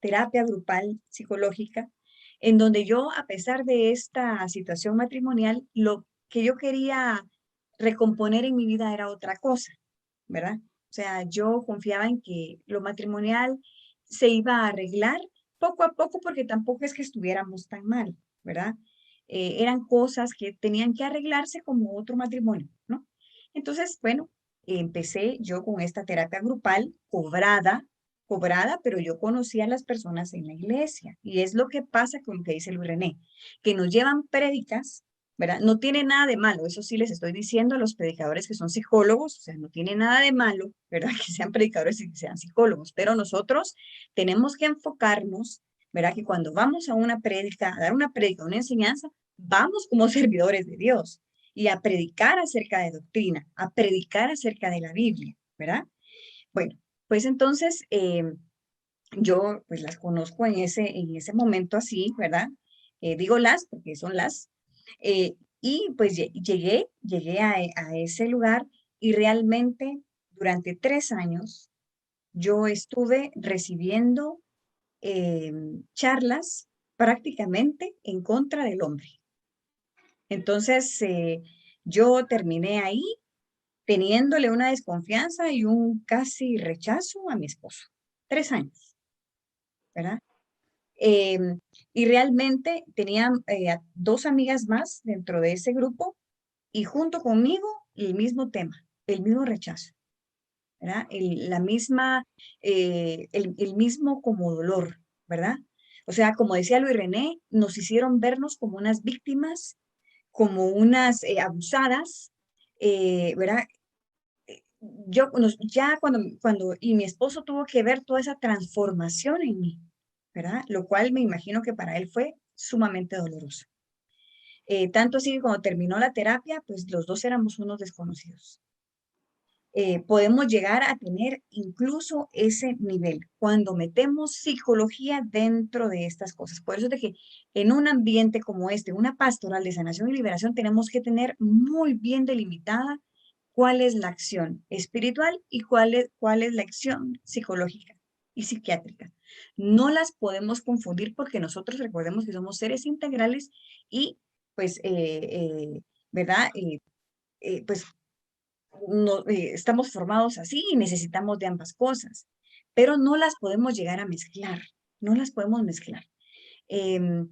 terapia grupal psicológica, en donde yo, a pesar de esta situación matrimonial, lo que yo quería recomponer en mi vida era otra cosa, ¿verdad? O sea, yo confiaba en que lo matrimonial se iba a arreglar poco a poco porque tampoco es que estuviéramos tan mal, ¿verdad? Eran cosas que tenían que arreglarse como otro matrimonio, ¿no? Entonces, bueno, empecé yo con esta terapia grupal cobrada, pero yo conocía a las personas en la iglesia. Y es lo que pasa con lo que dice Luis René, que nos llevan prédicas, ¿verdad? No tiene nada de malo, eso sí les estoy diciendo a los predicadores que son psicólogos, o sea, no tiene nada de malo, ¿verdad? Que sean predicadores y que sean psicólogos, pero nosotros tenemos que enfocarnos, ¿verdad? Que cuando vamos a una prédica, a dar una prédica, una enseñanza, vamos como servidores de Dios y a predicar acerca de doctrina, a predicar acerca de la Biblia, ¿verdad? Bueno, pues entonces yo pues las conozco en ese momento así, ¿verdad? Digo las porque son las. Y pues llegué a ese lugar y realmente durante 3 años yo estuve recibiendo charlas prácticamente en contra del hombre. Entonces yo terminé ahí teniéndole una desconfianza y un casi rechazo a mi esposo. 3 años, ¿verdad? Y realmente tenía 2 amigas más dentro de ese grupo y junto conmigo el mismo tema, el mismo rechazo, ¿verdad? El mismo como dolor, ¿verdad? O sea, como decía Luis René, nos hicieron vernos como unas víctimas, como unas abusadas, ¿verdad? Ya y mi esposo tuvo que ver toda esa transformación en mí, ¿verdad? Lo cual me imagino que para él fue sumamente doloroso. Tanto así que cuando terminó la terapia, pues los dos éramos unos desconocidos. Podemos llegar a tener incluso ese nivel cuando metemos psicología dentro de estas cosas. Por eso es de que en un ambiente como este, una pastoral de sanación y liberación, tenemos que tener muy bien delimitada cuál es la acción espiritual y cuál es la acción psicológica y psiquiátrica. No las podemos confundir porque nosotros recordemos que somos seres integrales y pues, ¿verdad? Pues estamos formados así y necesitamos de ambas cosas, pero no las podemos llegar a mezclar, no las podemos mezclar. Em,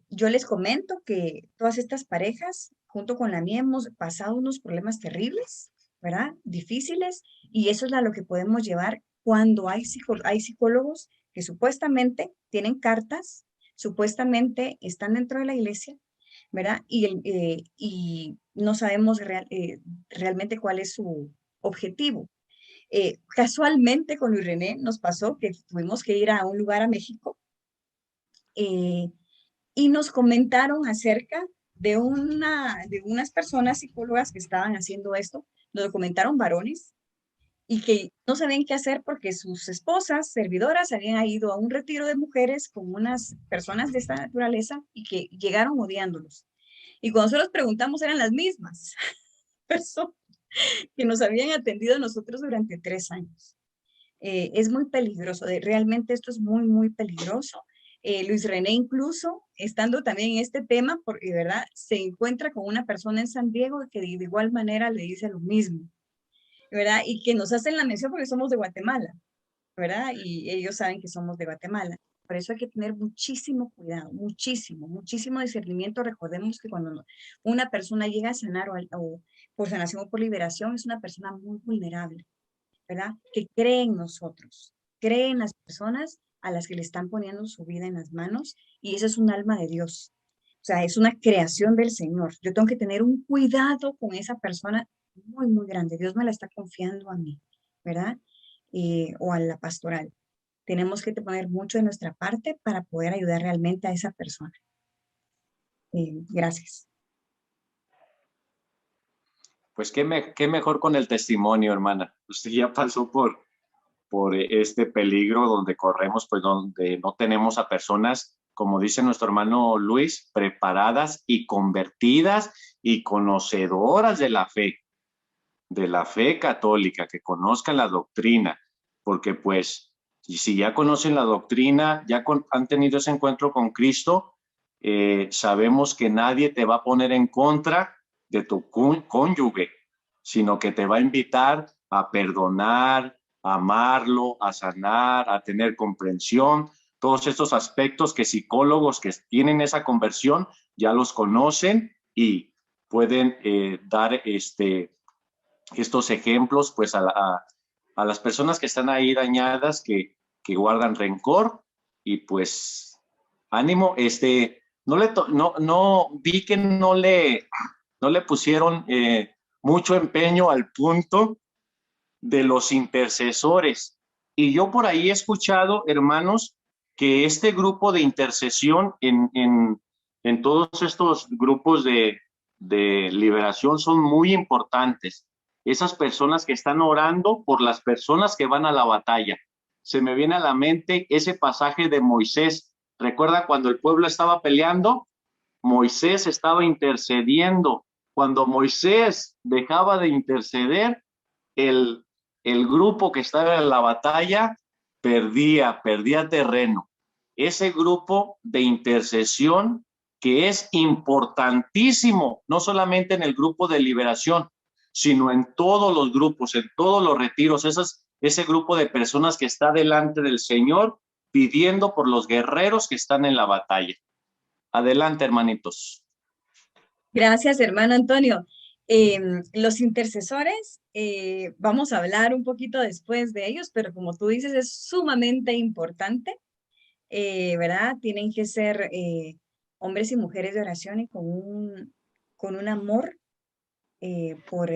yo les comento que todas estas parejas, junto con la mía, hemos pasado unos problemas terribles, ¿verdad? Difíciles, y eso es a lo que podemos llevar cuando hay psicólogos que supuestamente tienen cartas, supuestamente están dentro de la iglesia, ¿verdad? Y no sabemos realmente cuál es su objetivo. Casualmente con Luis René nos pasó que tuvimos que ir a un lugar a México eh, y nos comentaron acerca de unas personas psicólogas que estaban haciendo esto, nos lo comentaron varones y que no sabían qué hacer porque sus esposas, servidoras, habían ido a un retiro de mujeres con unas personas de esta naturaleza y que llegaron odiándolos. Y cuando nosotros preguntamos eran las mismas personas que nos habían atendido a nosotros durante 3 años. Es muy peligroso, realmente esto es muy, muy peligroso. Luis René incluso, estando también en este tema, porque verdad, se encuentra con una persona en San Diego que de igual manera le dice lo mismo, ¿verdad? Y que nos hacen la mención porque somos de Guatemala, ¿verdad? Y ellos saben que somos de Guatemala. Por eso hay que tener muchísimo cuidado, muchísimo, muchísimo discernimiento. Recordemos que cuando una persona llega a sanar o por sanación o por liberación, es una persona muy vulnerable, ¿verdad? Que cree en nosotros, cree en las personas a las que le están poniendo su vida en las manos y eso es un alma de Dios. O sea, es una creación del Señor. Yo tengo que tener un cuidado con esa persona muy, muy grande. Dios me la está confiando a mí, ¿verdad? O a la pastoral. Tenemos que poner mucho de nuestra parte para poder ayudar realmente a esa persona. Gracias. Pues qué mejor con el testimonio, hermana. Usted ya pasó por este peligro donde corremos, pues donde no tenemos a personas, como dice nuestro hermano Luis, preparadas y convertidas y conocedoras de la fe católica, que conozcan la doctrina, porque pues si ya conocen la doctrina, ya han tenido ese encuentro con Cristo, sabemos que nadie te va a poner en contra de tu cónyuge, sino que te va a invitar a perdonar, a amarlo, a sanar, a tener comprensión. Todos estos aspectos que psicólogos que tienen esa conversión ya los conocen y pueden dar estos ejemplos pues a las personas que están ahí dañadas, que guardan rencor y pues ánimo. no vi que no le pusieron mucho empeño al punto de los intercesores. Y yo por ahí he escuchado, hermanos, que este grupo de intercesión en todos estos grupos de liberación son muy importantes. Esas personas que están orando por las personas que van a la batalla. Se me viene a la mente ese pasaje de Moisés. ¿Recuerda cuando el pueblo estaba peleando? Moisés estaba intercediendo. Cuando Moisés dejaba de interceder, el grupo que estaba en la batalla perdía terreno. Ese grupo de intercesión que es importantísimo, no solamente en el grupo de liberación, sino en todos los grupos, en todos los retiros, ese grupo de personas que está delante del Señor pidiendo por los guerreros que están en la batalla. Adelante, hermanitos. Gracias, hermano Antonio. Los intercesores, vamos a hablar un poquito después de ellos, pero como tú dices, es sumamente importante, ¿verdad? Tienen que ser hombres y mujeres de oración y con un amor por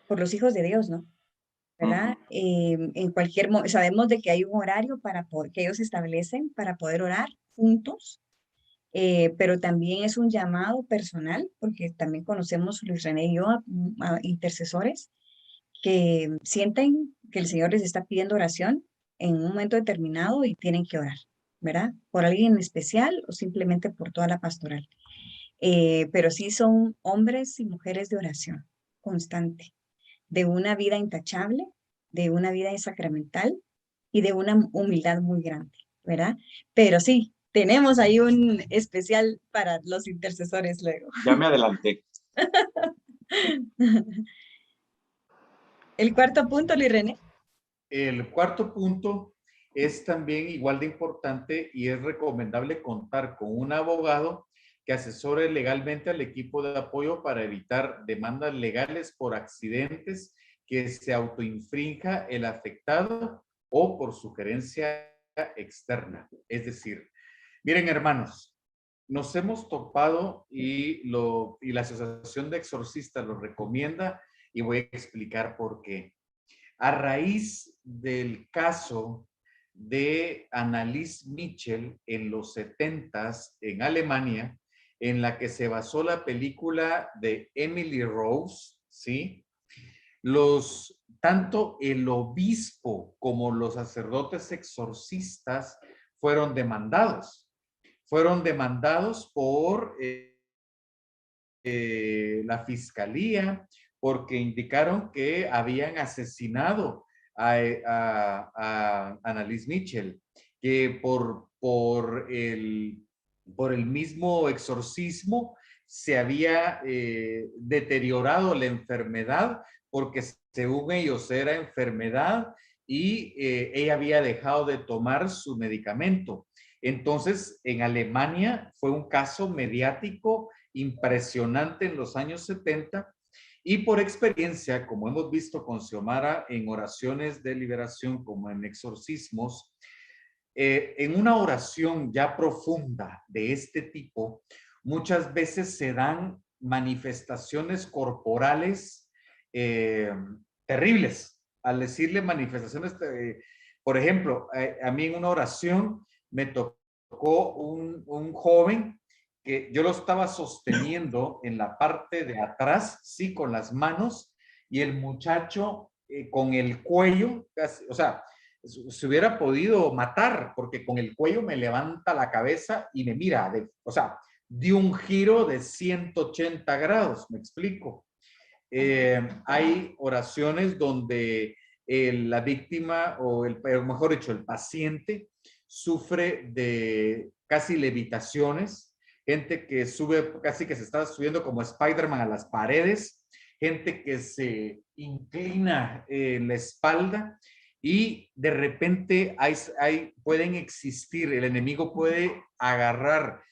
los hijos de Dios, ¿no? ¿Verdad? En sabemos de que hay un horario que ellos establecen para poder orar juntos. Pero también es un llamado personal, porque también conocemos, Luis René y yo, a intercesores que sienten que el Señor les está pidiendo oración en un momento determinado y tienen que orar, ¿verdad? Por alguien en especial o simplemente por toda la pastoral. Pero sí son hombres y mujeres de oración constante, de una vida intachable, de una vida sacramental y de una humildad muy grande, ¿verdad? Pero sí, tenemos ahí un especial para los intercesores luego. Ya me adelanté. El cuarto punto, Luis René. El cuarto punto es también igual de importante y es recomendable contar con un abogado que asesore legalmente al equipo de apoyo para evitar demandas legales por accidentes que se autoinfrinja el afectado o por sugerencia externa. Es decir, miren, hermanos, nos hemos topado y la Asociación de Exorcistas lo recomienda y voy a explicar por qué. A raíz del caso de Anneliese Michel en los 70s en Alemania, en la que se basó la película de Emily Rose, ¿sí? Tanto el obispo como los sacerdotes exorcistas fueron demandados. Fueron demandados por la fiscalía porque indicaron que habían asesinado a Anneliese Michel, que por el mismo exorcismo se había deteriorado la enfermedad, porque según ellos era enfermedad y ella había dejado de tomar su medicamento. Entonces, en Alemania fue un caso mediático impresionante en los años 70 y por experiencia, como hemos visto con Xiomara en oraciones de liberación como en exorcismos, en una oración ya profunda de este tipo, muchas veces se dan manifestaciones corporales terribles. Al decirle manifestaciones, por ejemplo, a mí en una oración me tocó un joven que yo lo estaba sosteniendo en la parte de atrás, sí, con las manos, y el muchacho con el cuello, casi, o sea, se hubiera podido matar, porque con el cuello me levanta la cabeza y me mira, o sea, dio un giro de 180 grados, me explico. Hay oraciones donde la víctima, o mejor dicho, el paciente, sufre de casi levitaciones, gente que sube, casi que se está subiendo como Spider-Man a las paredes, gente que se inclina en la espalda y de repente pueden existir, el enemigo puede agarrar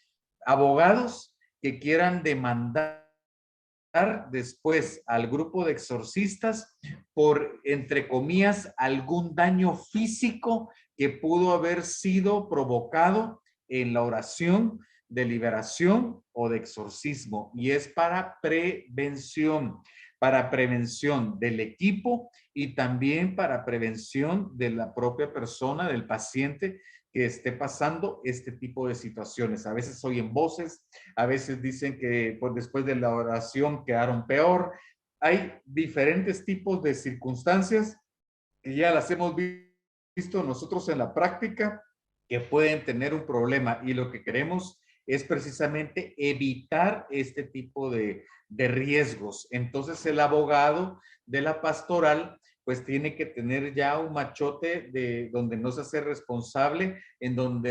abogados que quieran demandar después al grupo de exorcistas por, entre comillas, algún daño físico que pudo haber sido provocado en la oración de liberación o de exorcismo, y es para prevención del equipo y también para prevención de la propia persona, del paciente que esté pasando este tipo de situaciones. A veces oyen voces, a veces dicen que pues, después de la oración quedaron peor. Hay diferentes tipos de circunstancias que ya las hemos visto nosotros en la práctica, que pueden tener un problema, y lo que queremos es precisamente evitar este tipo de riesgos. Entonces el abogado de la pastoral pues tiene que tener ya un machote de donde no se hace responsable, en donde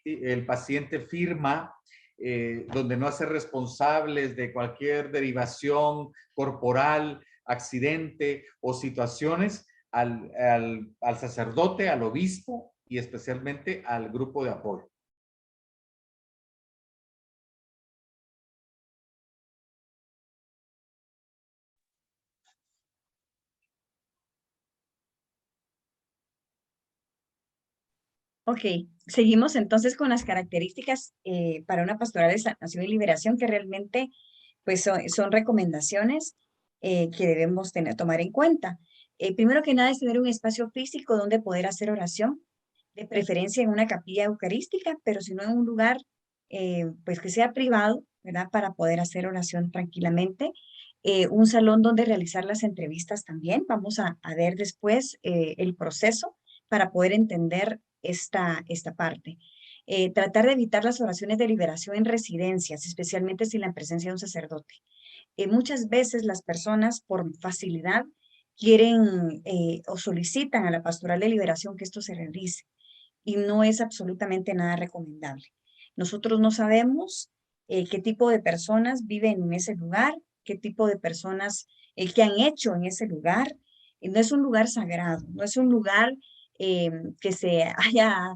el paciente firma, donde no hace responsables de cualquier derivación corporal, accidente o situaciones al sacerdote, al obispo y especialmente al grupo de apoyo. Ok, seguimos entonces con las características para una pastoral de sanación y liberación que realmente pues son recomendaciones que debemos tomar en cuenta. Primero que nada es tener un espacio físico donde poder hacer oración, de preferencia en una capilla eucarística, pero si no en un lugar pues que sea privado, ¿verdad? Para poder hacer oración tranquilamente. Un salón donde realizar las entrevistas también. Vamos a ver después el proceso para poder entender esta parte. Tratar de evitar las oraciones de liberación en residencias, especialmente sin la presencia de un sacerdote. Muchas veces las personas por facilidad quieren o solicitan a la pastoral de liberación que esto se realice y no es absolutamente nada recomendable. Nosotros no sabemos qué tipo de personas viven en ese lugar, qué tipo de personas que han hecho en ese lugar. No es un lugar sagrado, no es un lugar que se haya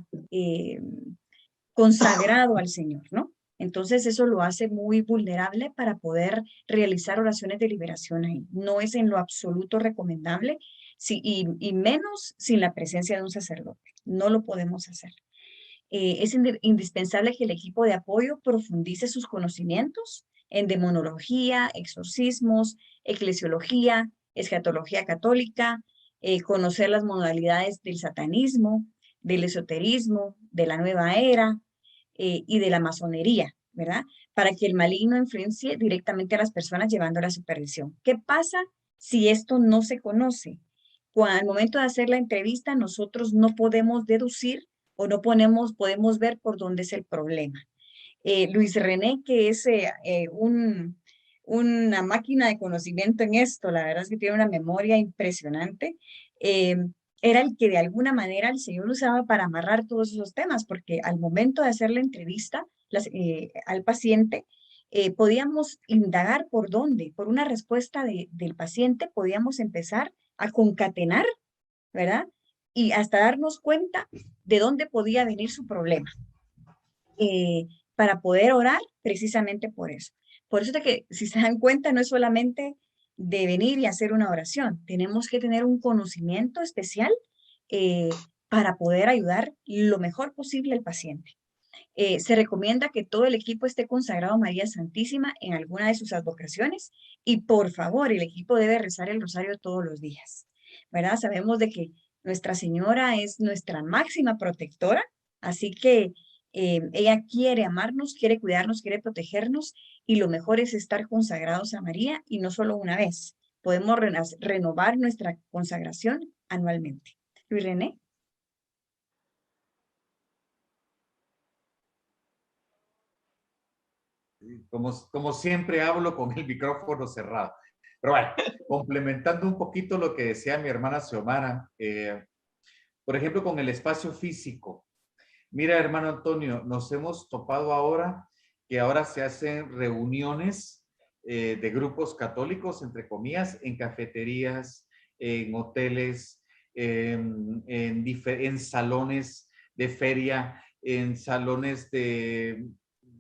consagrado al Señor, ¿no? Entonces eso lo hace muy vulnerable para poder realizar oraciones de liberación ahí. No es en lo absoluto recomendable y menos sin la presencia de un sacerdote. No lo podemos hacer. Es indispensable que el equipo de apoyo profundice sus conocimientos en demonología, exorcismos, eclesiología, escatología católica, conocer las modalidades del satanismo, del esoterismo, de la nueva era y de la masonería, ¿verdad? Para que el maligno influencie directamente a las personas llevando a la supervisión. ¿Qué pasa si esto no se conoce? Cuando al momento de hacer la entrevista nosotros no podemos deducir o no podemos ver por dónde es el problema. Luis René, que es una máquina de conocimiento en esto, la verdad es que tiene una memoria impresionante, era el que de alguna manera el Señor usaba para amarrar todos esos temas, porque al momento de hacer la entrevista al paciente, podíamos indagar por dónde, por una respuesta del paciente, podíamos empezar a concatenar, ¿verdad? Y hasta darnos cuenta de dónde podía venir su problema, para poder orar precisamente por eso. Por eso de que, si se dan cuenta, no es solamente de venir y hacer una oración, tenemos que tener un conocimiento especial para poder ayudar lo mejor posible al paciente. Se recomienda que todo el equipo esté consagrado a María Santísima en alguna de sus advocaciones y por favor, el equipo debe rezar el rosario todos los días, ¿verdad? Sabemos de que Nuestra Señora es nuestra máxima protectora, así que ella quiere amarnos, quiere cuidarnos, quiere protegernos y lo mejor es estar consagrados a María y no solo una vez. Podemos renovar nuestra consagración anualmente. Luis René. Como siempre hablo con el micrófono cerrado. Pero bueno, complementando un poquito lo que decía mi hermana Xiomara, por ejemplo, con el espacio físico. Mira, hermano Antonio, nos hemos topado ahora que ahora se hacen reuniones de grupos católicos, entre comillas, en cafeterías, en hoteles, en salones de feria, en salones de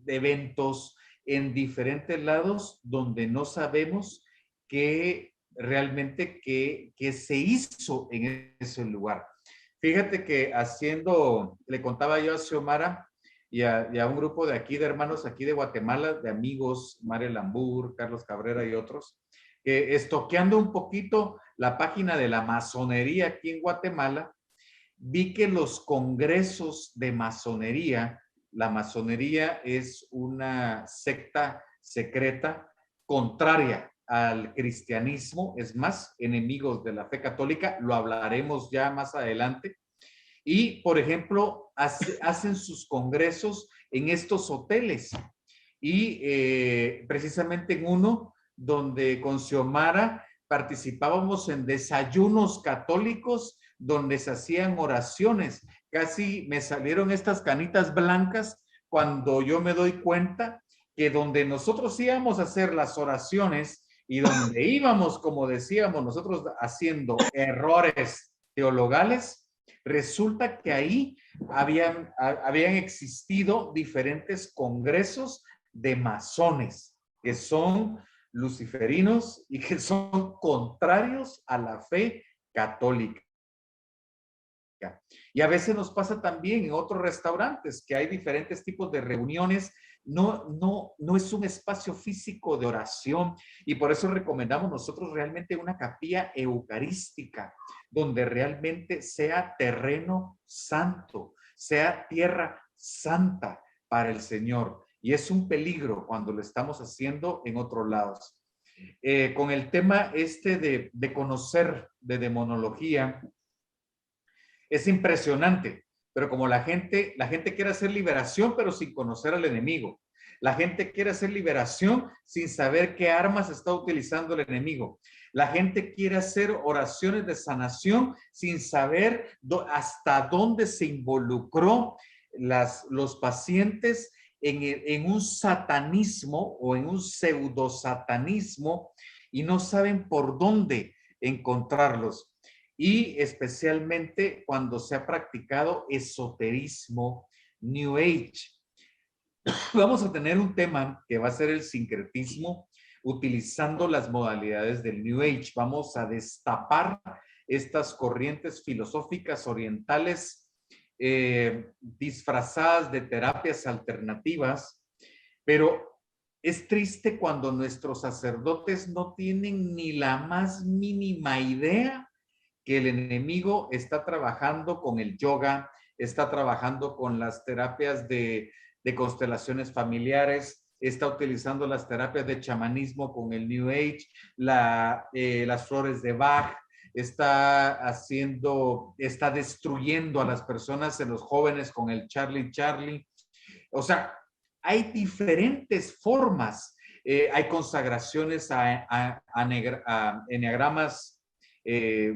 eventos, en diferentes lados donde no sabemos qué realmente qué se hizo en ese lugar. Fíjate que le contaba yo a Xiomara, y a un grupo de aquí, de hermanos aquí de Guatemala, de amigos, Mario Lambur, Carlos Cabrera y otros, que estoqueando un poquito la página de la masonería aquí en Guatemala, vi que los congresos de masonería, la masonería es una secta secreta contraria al cristianismo, es más, enemigos de la fe católica, lo hablaremos ya más adelante. Y, por ejemplo, hacen sus congresos en estos hoteles. Y precisamente en uno donde con Xiomara participábamos en desayunos católicos donde se hacían oraciones. Casi me salieron estas canitas blancas cuando yo me doy cuenta que donde nosotros íbamos a hacer las oraciones y donde íbamos, como decíamos nosotros, haciendo errores teologales, resulta que ahí habían existido diferentes congresos de masones que son luciferinos y que son contrarios a la fe católica. Y a veces nos pasa también en otros restaurantes que hay diferentes tipos de reuniones. No es un espacio físico de oración y por eso recomendamos nosotros realmente una capilla eucarística donde realmente sea terreno santo, sea tierra santa para el Señor. Y es un peligro cuando lo estamos haciendo en otros lados. Con el tema de conocer de demonología, es impresionante, pero como la gente quiere hacer liberación, pero sin conocer al enemigo. La gente quiere hacer liberación sin saber qué armas está utilizando el enemigo. La gente quiere hacer oraciones de sanación sin saber hasta dónde se involucró los pacientes en un satanismo o en un pseudo-satanismo y no saben por dónde encontrarlos. Y especialmente cuando se ha practicado esoterismo, New Age. Vamos a tener un tema que va a ser el sincretismo utilizando las modalidades del New Age. Vamos a destapar estas corrientes filosóficas orientales disfrazadas de terapias alternativas, pero es triste cuando nuestros sacerdotes no tienen ni la más mínima idea que el enemigo está trabajando con el yoga, está trabajando con las terapias de constelaciones familiares, está utilizando las terapias de chamanismo con el New Age, las flores de Bach, está destruyendo a las personas, en los jóvenes con el Charlie. O sea, hay diferentes formas. Hay consagraciones a enneagramas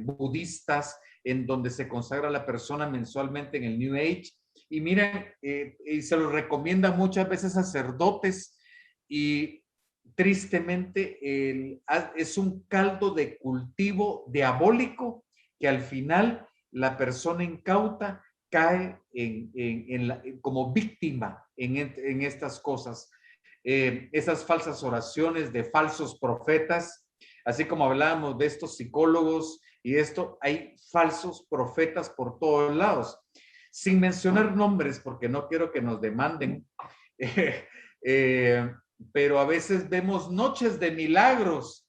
budistas en donde se consagra la persona mensualmente en el New Age. Y miren, y se los recomienda muchas veces sacerdotes y tristemente es un caldo de cultivo diabólico que al final la persona incauta cae como víctima en estas cosas. Esas falsas oraciones de falsos profetas, así como hablábamos de estos psicólogos y esto, hay falsos profetas por todos lados. Sin mencionar nombres, porque no quiero que nos demanden, pero a veces vemos noches de milagros,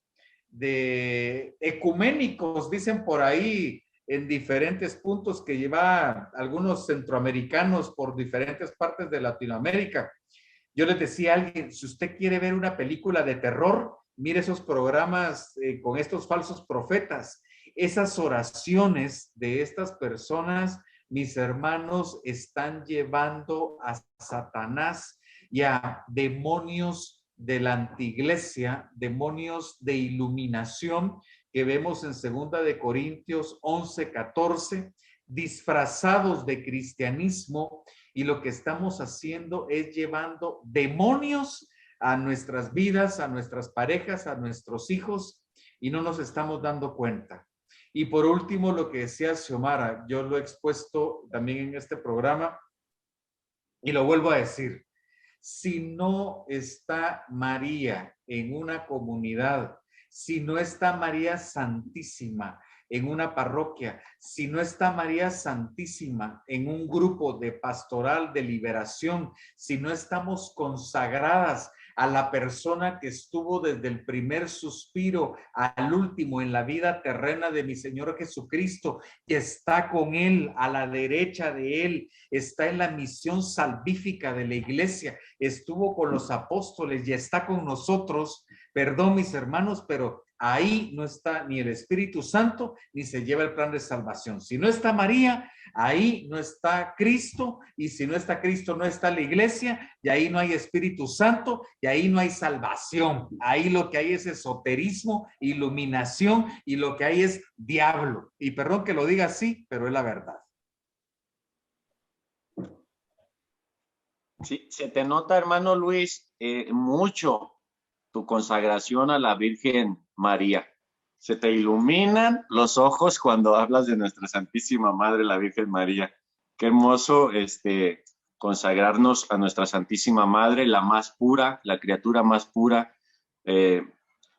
de ecuménicos, dicen por ahí, en diferentes puntos que lleva algunos centroamericanos por diferentes partes de Latinoamérica. Yo les decía a alguien, si usted quiere ver una película de terror, mire esos programas con estos falsos profetas. Esas oraciones de estas personas, mis hermanos, están llevando a Satanás y a demonios de la antiglesia, demonios de iluminación que vemos en 2 de Corintios 11:14, disfrazados de cristianismo, y lo que estamos haciendo es llevando demonios a nuestras vidas, a nuestras parejas, a nuestros hijos, y no nos estamos dando cuenta. Y por último, lo que decía Xiomara, yo lo he expuesto también en este programa y lo vuelvo a decir. Si no está María en una comunidad, si no está María Santísima, en una parroquia, si no está María Santísima en un grupo de pastoral de liberación, si no estamos consagradas a la persona que estuvo desde el primer suspiro al último en la vida terrena de mi Señor Jesucristo, y está con Él, a la derecha de Él, está en la misión salvífica de la iglesia, estuvo con los apóstoles y está con nosotros. Perdón, mis hermanos, pero ahí no está ni el Espíritu Santo, ni se lleva el plan de salvación. Si no está María, ahí no está Cristo, y si no está Cristo, no está la iglesia, y ahí no hay Espíritu Santo, y ahí no hay salvación. Ahí lo que hay es esoterismo, iluminación, y lo que hay es diablo. Y perdón que lo diga así, pero es la verdad. Sí, se te nota, hermano Luis, mucho tu consagración a la Virgen María. Se te iluminan los ojos cuando hablas de nuestra Santísima Madre, la Virgen María. Qué hermoso consagrarnos a nuestra Santísima Madre, la más pura, la criatura más pura,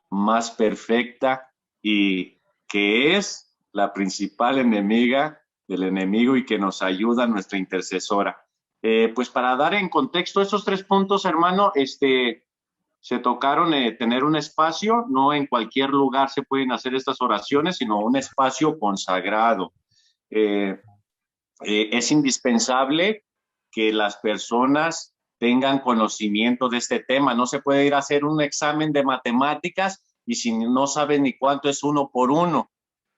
más perfecta, y que es la principal enemiga del enemigo y que nos ayuda, nuestra intercesora. Pues para dar en contexto estos 3 puntos, hermano, se tocaron tener un espacio, no en cualquier lugar se pueden hacer estas oraciones, sino un espacio consagrado. Es indispensable que las personas tengan conocimiento de este tema. No se puede ir a hacer un examen de matemáticas y si no saben ni cuánto es 1 por 1.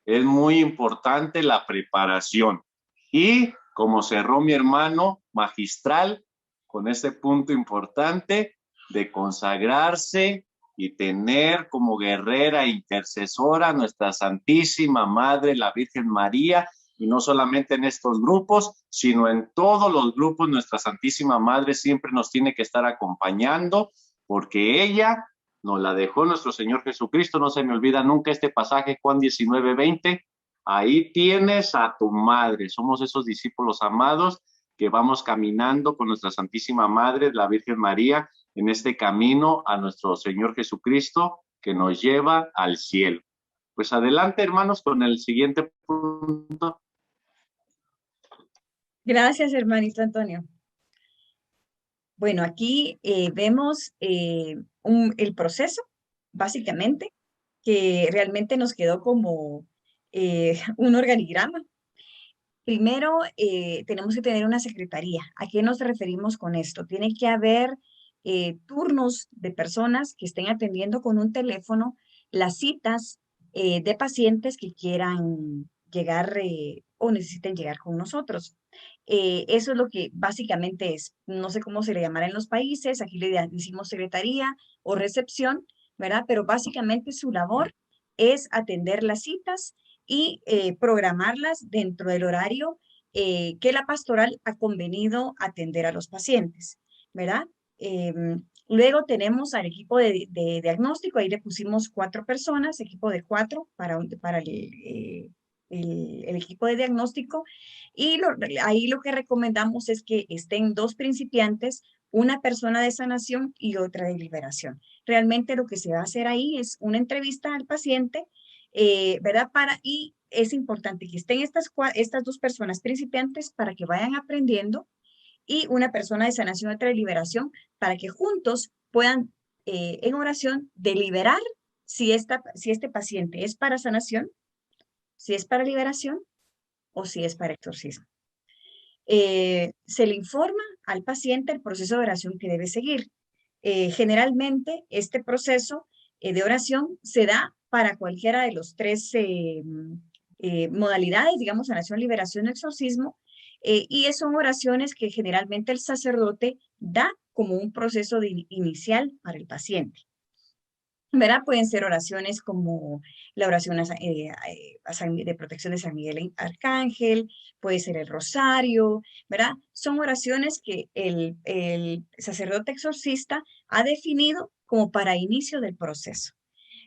Es muy importante la preparación. Y como cerró mi hermano magistral con este punto importante de consagrarse y tener como guerrera intercesora a nuestra Santísima Madre, la Virgen María, y no solamente en estos grupos, sino en todos los grupos. Nuestra Santísima Madre siempre nos tiene que estar acompañando, porque ella nos la dejó nuestro Señor Jesucristo. No se me olvida nunca este pasaje, Juan 19:20, ahí tienes a tu madre. Somos esos discípulos amados que vamos caminando con nuestra Santísima Madre, la Virgen María, en este camino a nuestro Señor Jesucristo que nos lleva al cielo. Pues adelante, hermanos, con el siguiente punto. Gracias, hermanito Antonio. Bueno, aquí vemos el proceso, básicamente, que realmente nos quedó como un organigrama. Primero, tenemos que tener una secretaría. ¿A qué nos referimos con esto? Tiene que haber turnos de personas que estén atendiendo con un teléfono las citas de pacientes que quieran llegar o necesiten llegar con nosotros. Eso es lo que básicamente es. No sé cómo se le llamará en los países, aquí le decimos secretaría o recepción, ¿verdad? Pero básicamente su labor es atender las citas y programarlas dentro del horario que la pastoral ha convenido atender a los pacientes, ¿verdad? Luego tenemos al equipo de diagnóstico, ahí le pusimos 4 personas, equipo de 4 para el equipo de diagnóstico, y ahí lo que recomendamos es que estén 2 principiantes, una persona de sanación y otra de liberación. Realmente lo que se va a hacer ahí es una entrevista al paciente, ¿verdad? Y es importante que estén estas 2 personas principiantes para que vayan aprendiendo, y una persona de sanación y otra de liberación para que juntos puedan en oración deliberar si este paciente es para sanación, si es para liberación o si es para exorcismo. Se le informa al paciente el proceso de oración que debe seguir. Generalmente este proceso de oración se da para cualquiera de los 3 modalidades, digamos, sanación, liberación o exorcismo, y son oraciones que generalmente el sacerdote da como un proceso inicial para el paciente. ¿Verdad? Pueden ser oraciones como la oración de protección de San Miguel Arcángel, puede ser el rosario, ¿verdad? Son oraciones que el sacerdote exorcista ha definido como para inicio del proceso.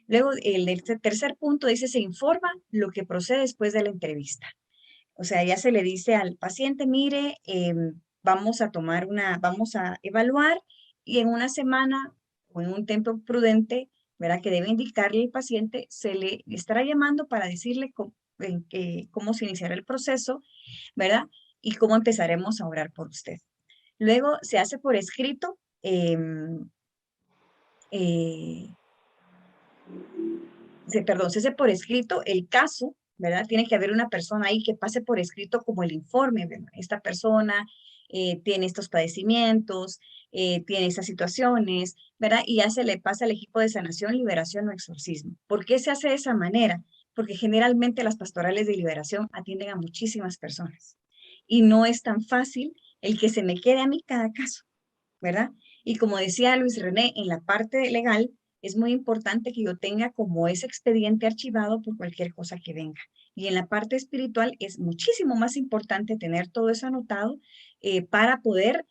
Luego, el tercer punto dice, se informa lo que procede después de la entrevista. O sea, ya se le dice al paciente, mire, vamos a evaluar, y en una semana o en un tiempo prudente, ¿verdad?, que debe indicarle al paciente, se le estará llamando para decirle cómo se iniciará el proceso, ¿verdad? Y cómo empezaremos a orar por usted. Luego se hace por escrito, se hace por escrito el caso, ¿verdad? Tiene que haber una persona ahí que pase por escrito como el informe, ¿verdad? Esta persona tiene estos padecimientos, tiene estas situaciones, ¿verdad? Y ya se le pasa al equipo de sanación, liberación o exorcismo. ¿Por qué se hace de esa manera? Porque generalmente las pastorales de liberación atienden a muchísimas personas y no es tan fácil el que se me quede a mí cada caso, ¿verdad? Y como decía Luis René, en la parte legal es muy importante que yo tenga como ese expediente archivado por cualquier cosa que venga. Y en la parte espiritual es muchísimo más importante tener todo eso anotado para poder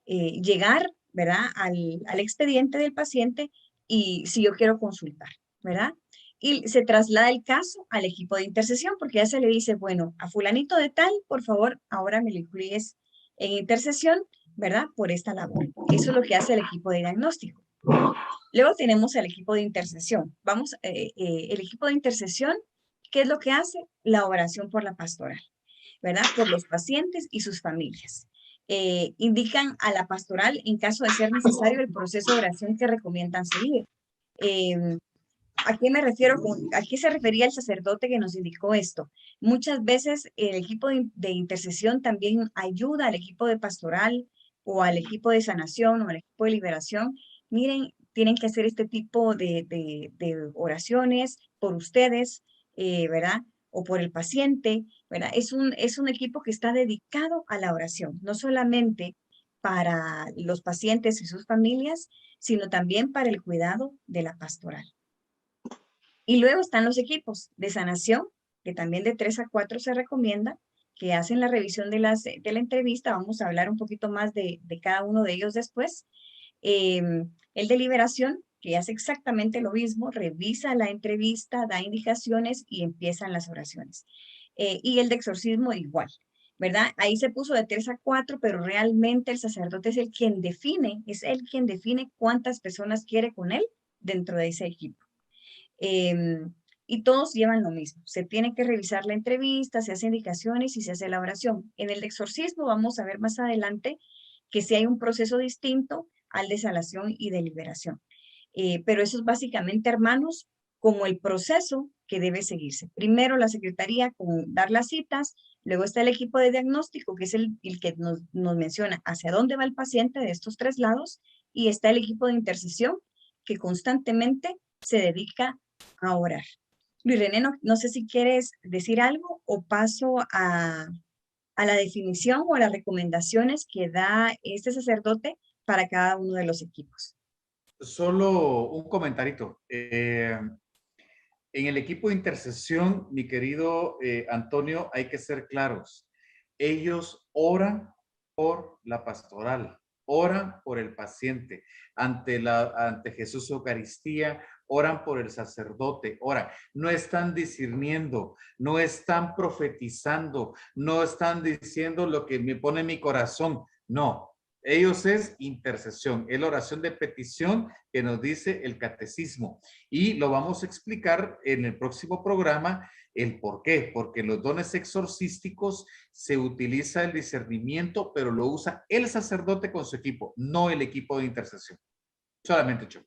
llegar, ¿verdad? Al expediente del paciente y si yo quiero consultar, ¿verdad? Y se traslada el caso al equipo de intercesión porque ya se le dice, bueno, a fulanito de tal, por favor, ahora me lo incluyes en intercesión, ¿verdad? Por esta labor. Eso es lo que hace el equipo de diagnóstico. Luego tenemos el equipo de intercesión. El equipo de intercesión, ¿qué es lo que hace? La oración por la pastoral, ¿verdad? Por los pacientes y sus familias. Indican a la pastoral, en caso de ser necesario, el proceso de oración que recomiendan seguir. ¿A qué me refiero? ¿A qué se refería el sacerdote que nos indicó esto? Muchas veces el equipo de intercesión también ayuda al equipo de pastoral o al equipo de sanación o al equipo de liberación. Miren, tienen que hacer este tipo de oraciones por ustedes, ¿verdad? O por el paciente, ¿verdad? Es un equipo que está dedicado a la oración, no solamente para los pacientes y sus familias, sino también para el cuidado de la pastoral. Y luego están los equipos de sanación, que también de 3 a 4 se recomienda, que hacen la revisión de la entrevista. Vamos a hablar un poquito más de cada uno de ellos después. El de liberación, que hace exactamente lo mismo, revisa la entrevista, da indicaciones y empiezan las oraciones. Y el de exorcismo igual, ¿verdad? Ahí se puso de 3 a 4, pero realmente el sacerdote es él quien define cuántas personas quiere con él dentro de ese equipo. Y todos llevan lo mismo. Se tiene que revisar la entrevista, se hace indicaciones y se hace la oración. En el exorcismo vamos a ver más adelante que sí hay un proceso distinto al de sanación y de liberación. Pero eso es básicamente, hermanos, como el proceso que debe seguirse. Primero la secretaría con dar las citas, luego está el equipo de diagnóstico, que es el que nos menciona hacia dónde va el paciente de estos 3 lados, y está el equipo de intercesión, que constantemente se dedica a orar. Luis René, no sé si quieres decir algo o paso a la definición o a las recomendaciones que da este sacerdote para cada uno de los equipos. Solo un comentarito. En el equipo de intercesión, mi querido Antonio, hay que ser claros. Ellos oran por la pastoral, oran por el paciente, ante Jesús Eucaristía, oran por el sacerdote, oran. No están discerniendo, no están profetizando, no están diciendo lo que me pone mi corazón, no. Ellos es intercesión, es la oración de petición que nos dice el catecismo. Y lo vamos a explicar en el próximo programa el por qué. Porque en los dones exorcísticos se utiliza el discernimiento, pero lo usa el sacerdote con su equipo, no el equipo de intercesión. Solamente yo.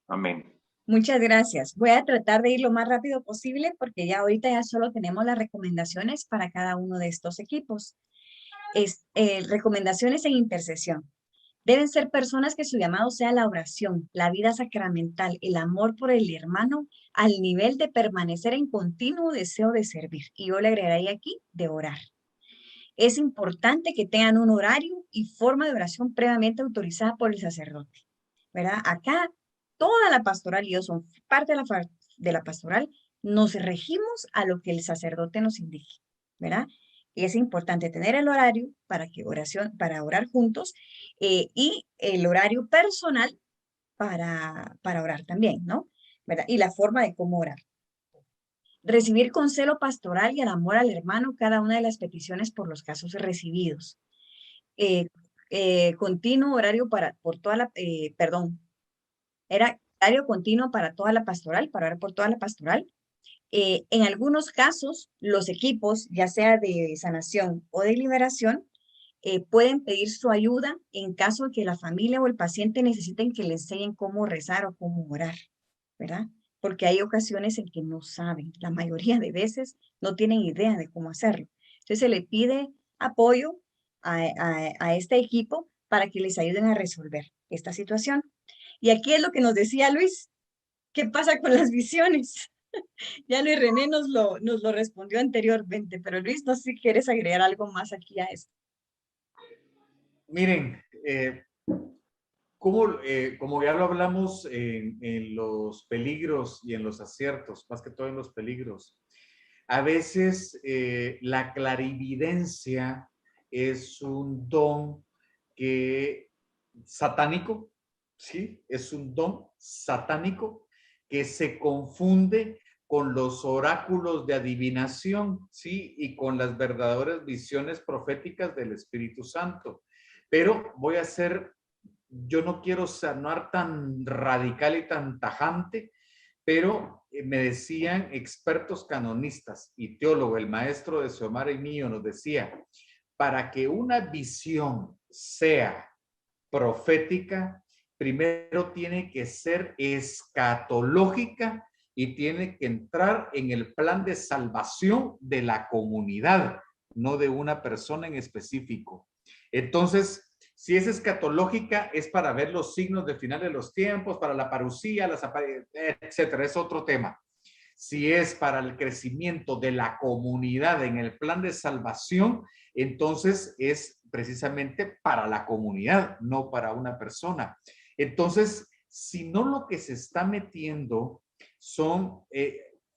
Amén. Muchas gracias. Voy a tratar de ir lo más rápido posible porque ya ahorita ya solo tenemos las recomendaciones para cada uno de estos equipos. Recomendaciones en intercesión. Deben ser personas que su llamado sea la oración, la vida sacramental, el amor por el hermano, al nivel de permanecer en continuo deseo de servir. Y yo le agregaría aquí de orar. Es importante que tengan un horario y forma de oración previamente autorizada por el sacerdote, ¿verdad? Acá toda la pastoral y yo son parte de la pastoral, nos regimos a lo que el sacerdote nos indique, ¿verdad? Y es importante tener el horario para orar juntos y el horario personal para orar también, ¿no? ¿Verdad? Y la forma de cómo orar. Recibir con celo pastoral y el amor al hermano cada una de las peticiones por los casos recibidos. Continuo horario horario continuo para toda la pastoral, para orar por toda la pastoral. En algunos casos, los equipos, ya sea de sanación o de liberación, pueden pedir su ayuda en caso de que la familia o el paciente necesiten que le enseñen cómo rezar o cómo orar, ¿verdad? Porque hay ocasiones en que no saben, la mayoría de veces no tienen idea de cómo hacerlo. Entonces se le pide apoyo a este equipo para que les ayuden a resolver esta situación. Y aquí es lo que nos decía Luis, ¿qué pasa con las visiones? Ya Luis René nos lo respondió anteriormente, pero Luis, no sé si quieres agregar algo más aquí a esto. Miren, como ya lo hablamos en los peligros y en los aciertos, más que todo en los peligros, a veces la clarividencia es un don satánico, ¿sí? Es un don satánico que se confunde con los oráculos de adivinación, ¿sí? Y con las verdaderas visiones proféticas del Espíritu Santo. Pero yo no quiero sonar tan radical y tan tajante, pero me decían expertos canonistas y teólogo, el maestro de Xiomara y mío nos decía, para que una visión sea profética, primero tiene que ser escatológica y tiene que entrar en el plan de salvación de la comunidad, no de una persona en específico. Entonces, si es escatológica, es para ver los signos del final de los tiempos, para la parucía, etcétera, es otro tema. Si es para el crecimiento de la comunidad en el plan de salvación, entonces es precisamente para la comunidad, no para una persona. Entonces, si no, lo que se está metiendo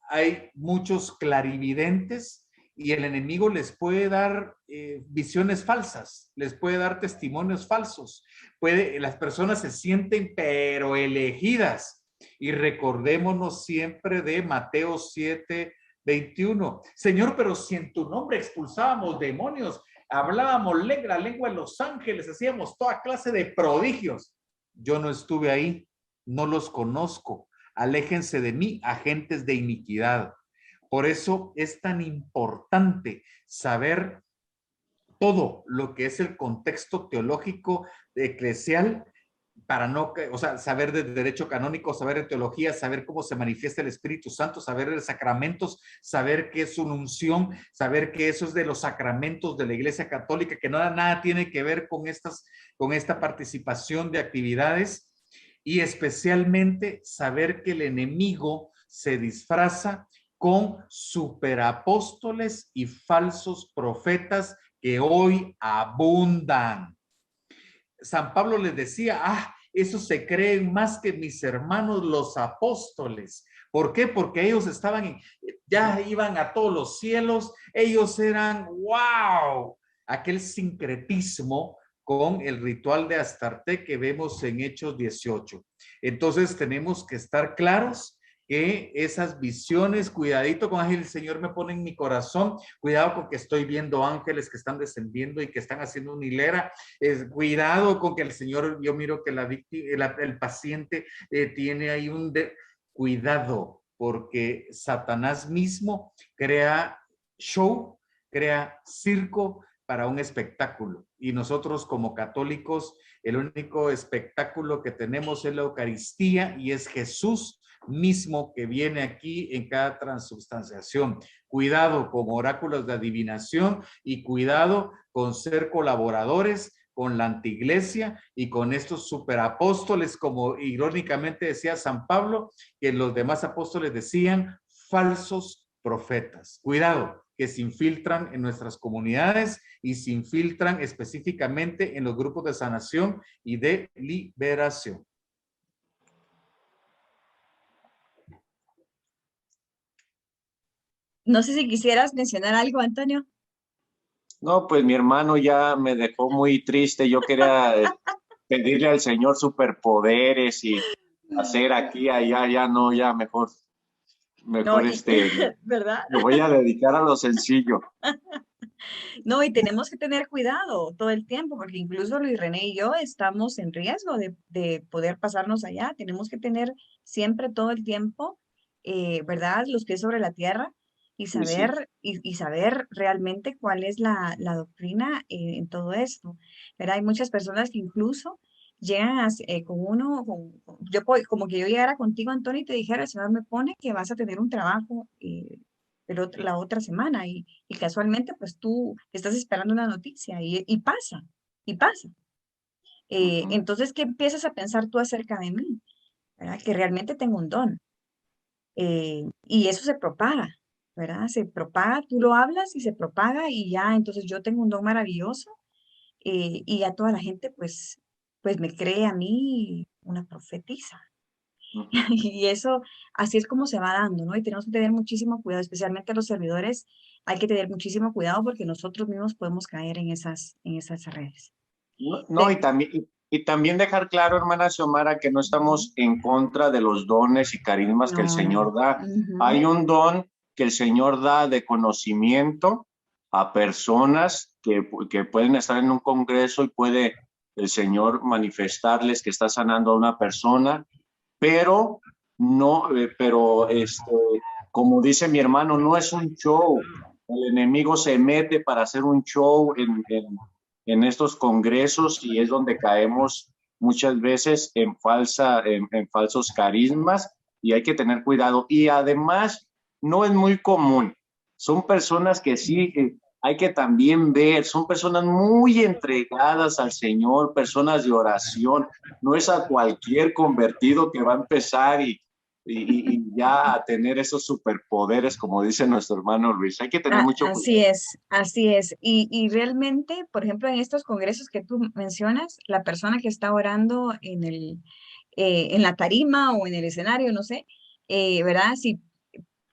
hay muchos clarividentes y el enemigo les puede dar visiones falsas, les puede dar testimonios falsos. Las personas se sienten pero elegidas. Y recordémonos siempre de Mateo 7:21. Señor, pero si en tu nombre expulsábamos demonios, hablábamos la lengua de los ángeles, hacíamos toda clase de prodigios. Yo no estuve ahí, no los conozco. Aléjense de mí, agentes de iniquidad. Por eso es tan importante saber todo lo que es el contexto teológico eclesial para no, o sea, saber de derecho canónico, saber de teología, saber cómo se manifiesta el Espíritu Santo, saber de sacramentos, saber qué es una unción, saber que eso es de los sacramentos de la Iglesia Católica, que nada tiene que ver con esta participación de actividades, y especialmente saber que el enemigo se disfraza con superapóstoles y falsos profetas que hoy abundan. San Pablo les decía, esos se creen más que mis hermanos los apóstoles. ¿Por qué? Porque ellos ya iban a todos los cielos, ellos eran, wow, aquel sincretismo con el ritual de Astarte que vemos en Hechos 18. Entonces tenemos que estar claros que esas visiones, cuidadito con el Señor me pone en mi corazón, cuidado con que estoy viendo ángeles que están descendiendo y que están haciendo una hilera, cuidado con que el Señor, yo miro que el paciente tiene ahí cuidado, porque Satanás mismo crea show, crea circo para un espectáculo, y nosotros como católicos el único espectáculo que tenemos es la Eucaristía y es Jesús mismo que viene aquí en cada transubstanciación. Cuidado con oráculos de adivinación y cuidado con ser colaboradores con la antiglesia y con estos superapóstoles, como irónicamente decía San Pablo, que los demás apóstoles decían falsos profetas. Cuidado, que se infiltran en nuestras comunidades y se infiltran específicamente en los grupos de sanación y de liberación. No sé si quisieras mencionar algo, Antonio. No, pues mi hermano ya me dejó muy triste. Yo quería pedirle al Señor superpoderes y hacer aquí, allá, ya no, ya mejor No, ¿verdad? me voy a dedicar a lo sencillo. No, y tenemos que tener cuidado todo el tiempo, porque incluso Luis René y yo estamos en riesgo de poder pasarnos allá. Tenemos que tener siempre todo el tiempo ¿verdad? Los pies sobre la tierra y Sí, sí. saber, y saber realmente cuál es la doctrina en todo esto, ¿verdad? Hay muchas personas que incluso llegan con uno, como que yo llegara contigo, Antonio, y te dijera, el Señor me pone que vas a tener un trabajo la otra semana y casualmente pues tú estás esperando una noticia y pasa, y pasa. Ujú. Entonces, ¿qué empiezas a pensar tú acerca de mí? ¿Verdad? Que realmente tengo un don. Y eso se propaga, ¿verdad? Se propaga, tú lo hablas y se propaga y ya, entonces yo tengo un don maravilloso y ya toda la gente pues me cree a mí una profetisa. Ujú. Y eso, así es como se va dando, ¿no? Y tenemos que tener muchísimo cuidado, especialmente los servidores, hay que tener muchísimo cuidado porque nosotros mismos podemos caer en esas redes. No, no, De- y también dejar claro, hermana Xiomara, que no estamos en contra de los dones y carismas que el no. Señor da. Ujú. Hay un don que el Señor da de conocimiento a personas que pueden estar en un congreso y puede el Señor manifestarles que está sanando a una persona, pero no, como dice mi hermano, no es un show. El enemigo se mete para hacer un show en estos congresos y es donde caemos muchas veces en falsos carismas y hay que tener cuidado. Y además, no es muy común. Son personas que sí, hay que también ver, son personas muy entregadas al Señor, personas de oración. No es a cualquier convertido que va a empezar y ya a tener esos superpoderes, como dice nuestro hermano Luis. Hay que tener mucho Así cuidado. es, así es. Y realmente, por ejemplo, en estos congresos que tú mencionas, la persona que está orando en la tarima o en el escenario, no sé, ¿verdad? Si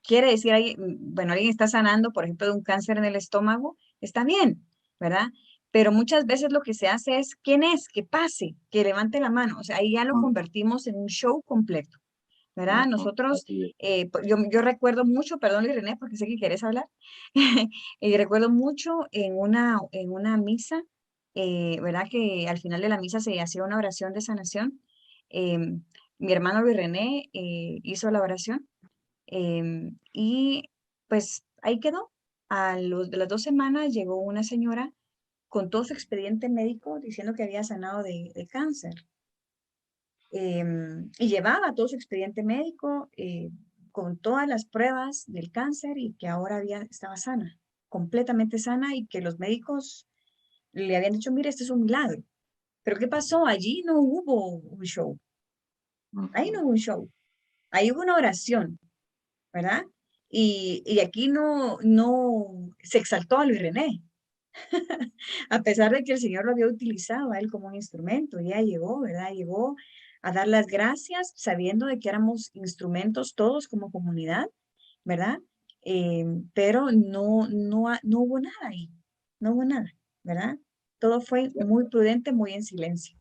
quiere decir, bueno, alguien está sanando, por ejemplo, de un cáncer en el estómago, está bien, ¿verdad? Pero muchas veces lo que se hace es, ¿quién es? Que pase, que levante la mano. O sea, ahí ya lo convertimos en un show completo. ¿Verdad? Nosotros, Así es. yo recuerdo mucho, perdón Luis René, porque sé que quieres hablar, y recuerdo mucho en una misa, ¿verdad? Que al final de la misa se hacía una oración de sanación. Mi hermano Luis René hizo la oración y pues ahí quedó. De las 2 semanas llegó una señora con todo su expediente médico diciendo que había sanado de cáncer y llevaba todo su expediente médico con todas las pruebas del cáncer y que ahora estaba sana, completamente sana y que los médicos le habían dicho, mire, este es un milagro. Pero ¿qué pasó? Allí no hubo un show, ahí no hubo un show, ahí hubo una oración, ¿verdad? Y aquí no se exaltó a Luis René, a pesar de que el Señor lo había utilizado a él como un instrumento, ya llegó, ¿verdad? Llegó a dar las gracias sabiendo de que éramos instrumentos todos como comunidad, ¿verdad? Pero no hubo nada ahí, no hubo nada, ¿verdad? Todo fue muy prudente, muy en silencio.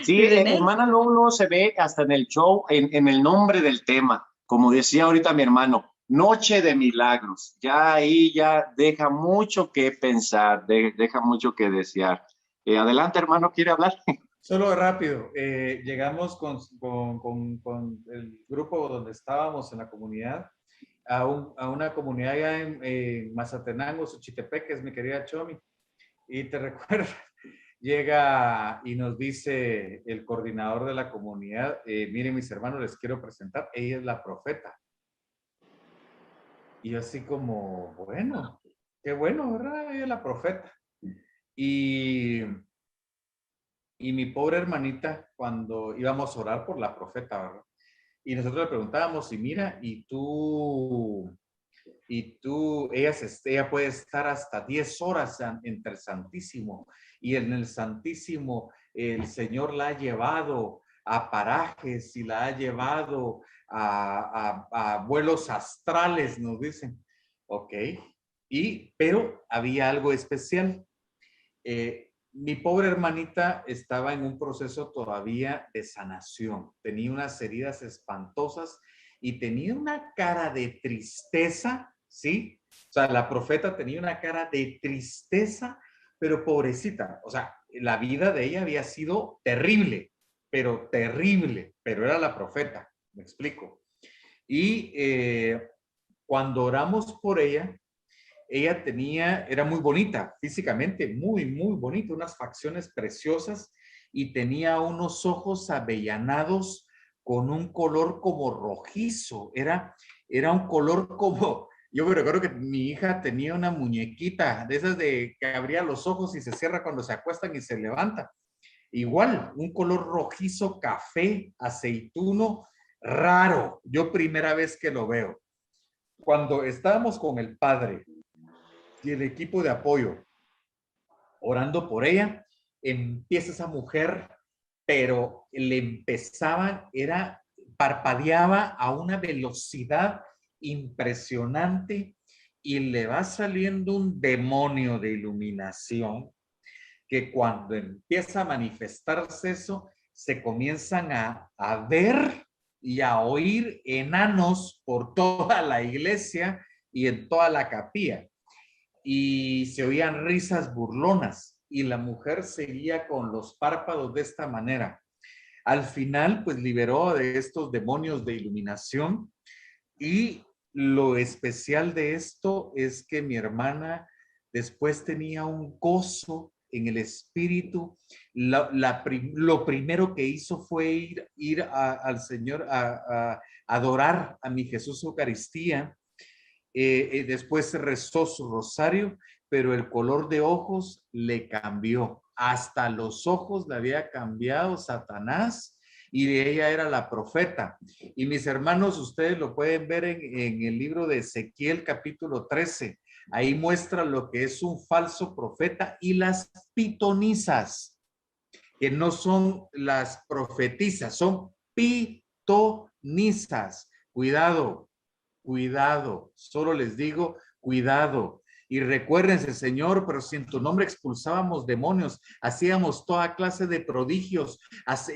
Sí, Luis René, hermana, luego se ve hasta en el show, en el nombre del tema, como decía ahorita mi hermano, Noche de Milagros. Ya ahí ya deja mucho que pensar, deja mucho que desear. Adelante, hermano, ¿quiere hablar? Solo rápido, llegamos con el grupo donde estábamos en la comunidad a una comunidad allá en Mazatenango, Xochitepec, que es mi querida Chomi. Y te recuerdo, llega y nos dice el coordinador de la comunidad, miren mis hermanos, les quiero presentar, ella es la profeta. Y yo así como, bueno, qué bueno, ¿verdad? Ella es la profeta. Y, y mi pobre hermanita, cuando íbamos a orar por la profeta, ¿verdad? Y nosotros le preguntábamos, y mira, ella puede estar hasta 10 horas entre el Santísimo, y en el Santísimo el Señor la ha llevado a parajes y la ha llevado a vuelos astrales, nos dicen. Ok, pero había algo especial. Mi pobre hermanita estaba en un proceso todavía de sanación, tenía unas heridas espantosas y tenía una cara de tristeza, ¿sí? O sea, la profeta tenía una cara de tristeza, pero pobrecita, o sea, la vida de ella había sido terrible, pero era la profeta, me explico. Y cuando oramos por ella, era muy bonita, físicamente, muy, muy bonita, unas facciones preciosas y tenía unos ojos avellanados con un color como rojizo. Era un color como, yo me recuerdo que mi hija tenía una muñequita de esas de que abría los ojos y se cierra cuando se acuestan y se levanta. Igual, un color rojizo, café, aceituno, raro. Yo primera vez que lo veo. Cuando estábamos con el padre y el equipo de apoyo orando por ella, empieza esa mujer, pero le empezaban, parpadeaba a una velocidad impresionante y le va saliendo un demonio de iluminación que cuando empieza a manifestarse eso, se comienzan a ver y a oír enanos por toda la iglesia y en toda la capilla. Y se oían risas burlonas y la mujer seguía con los párpados de esta manera. Al final, pues liberó de estos demonios de iluminación y lo especial de esto es que mi hermana después tenía un gozo en el espíritu. Lo primero que hizo fue ir al Señor a adorar a mi Jesús Eucaristía. Después rezó su rosario, pero el color de ojos le cambió. Hasta los ojos le había cambiado Satanás y ella era la profeta. Y mis hermanos, ustedes lo pueden ver en el libro de Ezequiel capítulo 13. Ahí muestra lo que es un falso profeta y las pitonisas, que no son las profetizas, son pitonisas. Cuidado. Cuidado, solo les digo, cuidado. Y recuérdense, Señor, pero si en tu nombre expulsábamos demonios, hacíamos toda clase de prodigios,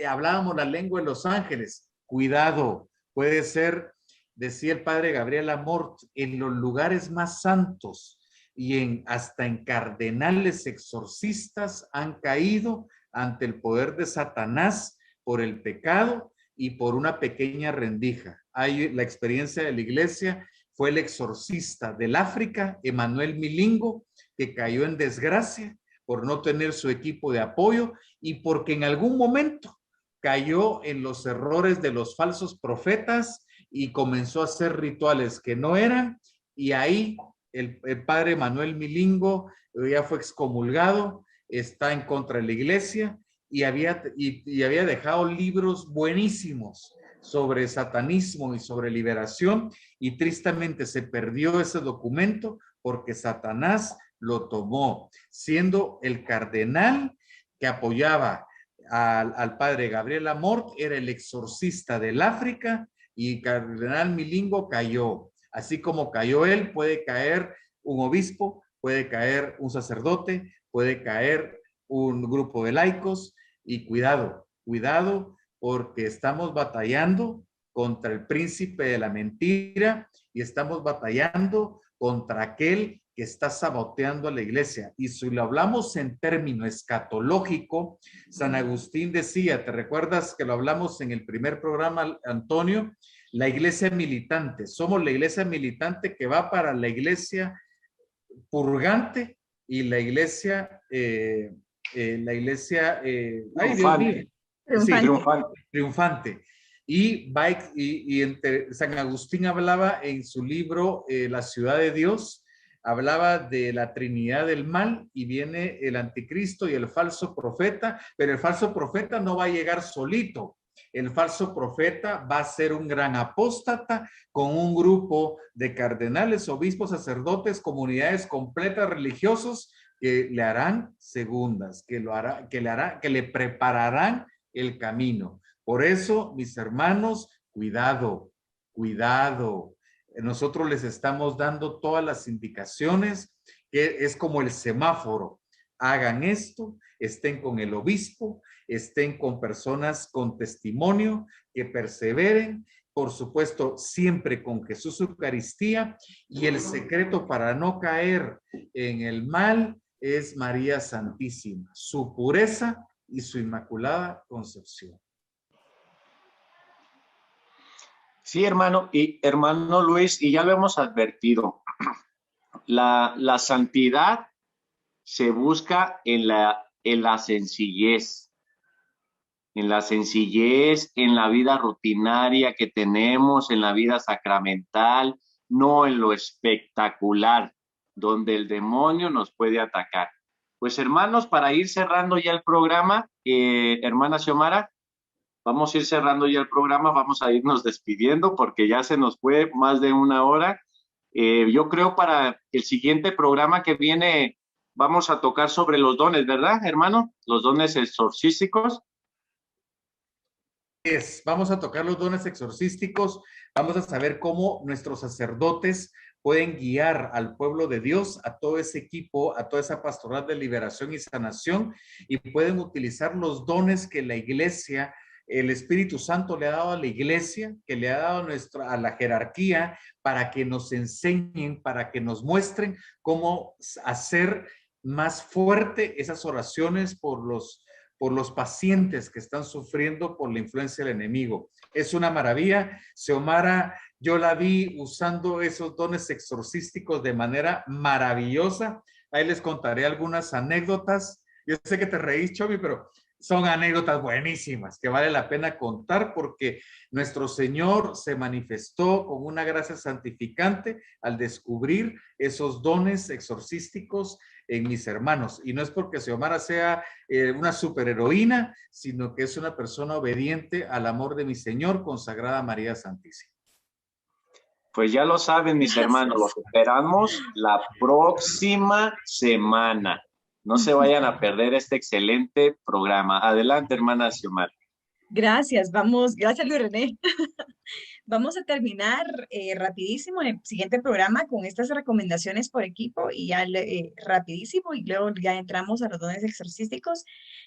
hablábamos la lengua de los ángeles. Cuidado, puede ser, decía el padre Gabriel Amort, en los lugares más santos y hasta en cardenales exorcistas han caído ante el poder de Satanás por el pecado y por una pequeña rendija. Hay la experiencia de la iglesia, fue el exorcista del África, Emanuel Milingo, que cayó en desgracia por no tener su equipo de apoyo y porque en algún momento cayó en los errores de los falsos profetas y comenzó a hacer rituales que no eran, y ahí el padre Emanuel Milingo ya fue excomulgado, está en contra de la iglesia, y había dejado libros buenísimos sobre satanismo y sobre liberación, y tristemente se perdió ese documento porque Satanás lo tomó, siendo el cardenal que apoyaba al padre Gabriel Amort, era el exorcista del África, y cardenal Milingo cayó. Así como cayó él, puede caer un obispo, puede caer un sacerdote, puede caer un grupo de laicos. Y cuidado, cuidado, porque estamos batallando contra el príncipe de la mentira y estamos batallando contra aquel que está saboteando a la iglesia. Y si lo hablamos en término escatológico, San Agustín decía, ¿te recuerdas que lo hablamos en el primer programa, Antonio? La iglesia militante, somos la iglesia militante que va para la iglesia purgante y la iglesia triunfante. Sí, Triunfante. triunfante. Y San Agustín hablaba en su libro La ciudad de Dios, hablaba de la Trinidad del mal, y viene el anticristo y el falso profeta, pero el falso profeta no va a llegar solito. El falso profeta va a ser un gran apóstata con un grupo de cardenales, obispos, sacerdotes, comunidades completas religiosos que le harán segundas, que le prepararán el camino. Por eso, mis hermanos, cuidado, cuidado. Nosotros les estamos dando todas las indicaciones, que es como el semáforo. Hagan esto, estén con el obispo, estén con personas con testimonio, que perseveren, por supuesto, siempre con Jesús Eucaristía, y el secreto para no caer en el mal es María Santísima, su pureza y su inmaculada concepción. Sí, hermano, y hermano Luis, y ya lo hemos advertido, la santidad se busca en la sencillez, en la vida rutinaria que tenemos, en la vida sacramental, no en lo espectacular, donde el demonio nos puede atacar. Pues hermanos, para ir cerrando ya el programa, hermana Xiomara, vamos a ir cerrando ya el programa, vamos a irnos despidiendo porque ya se nos fue más de una hora. Yo creo para el siguiente programa que viene vamos a tocar sobre los dones, ¿verdad, hermano? Los dones exorcísticos. Vamos a tocar los dones exorcísticos, vamos a saber cómo nuestros sacerdotes pueden guiar al pueblo de Dios, a todo ese equipo, a toda esa pastoral de liberación y sanación, y pueden utilizar los dones que la iglesia, el Espíritu Santo le ha dado a la iglesia, que le ha dado a la jerarquía, para que nos enseñen, para que nos muestren cómo hacer más fuerte esas oraciones por los pacientes que están sufriendo por la influencia del enemigo. Es una maravilla. Xiomara, yo la vi usando esos dones exorcísticos de manera maravillosa. Ahí les contaré algunas anécdotas. Yo sé que te reís, Chomi, pero son anécdotas buenísimas que vale la pena contar porque nuestro Señor se manifestó con una gracia santificante al descubrir esos dones exorcísticos en mis hermanos. Y no es porque Xiomara sea una superheroína, sino que es una persona obediente al amor de mi Señor, consagrada a María Santísima. Pues ya lo saben, mis hermanos, los esperamos la próxima semana. No se vayan a perder este excelente programa. Adelante, hermana Xiomara. Gracias, gracias Luis René. Vamos a terminar rapidísimo en el siguiente programa con estas recomendaciones por equipo y ya rapidísimo y luego ya entramos a los dones exorcísticos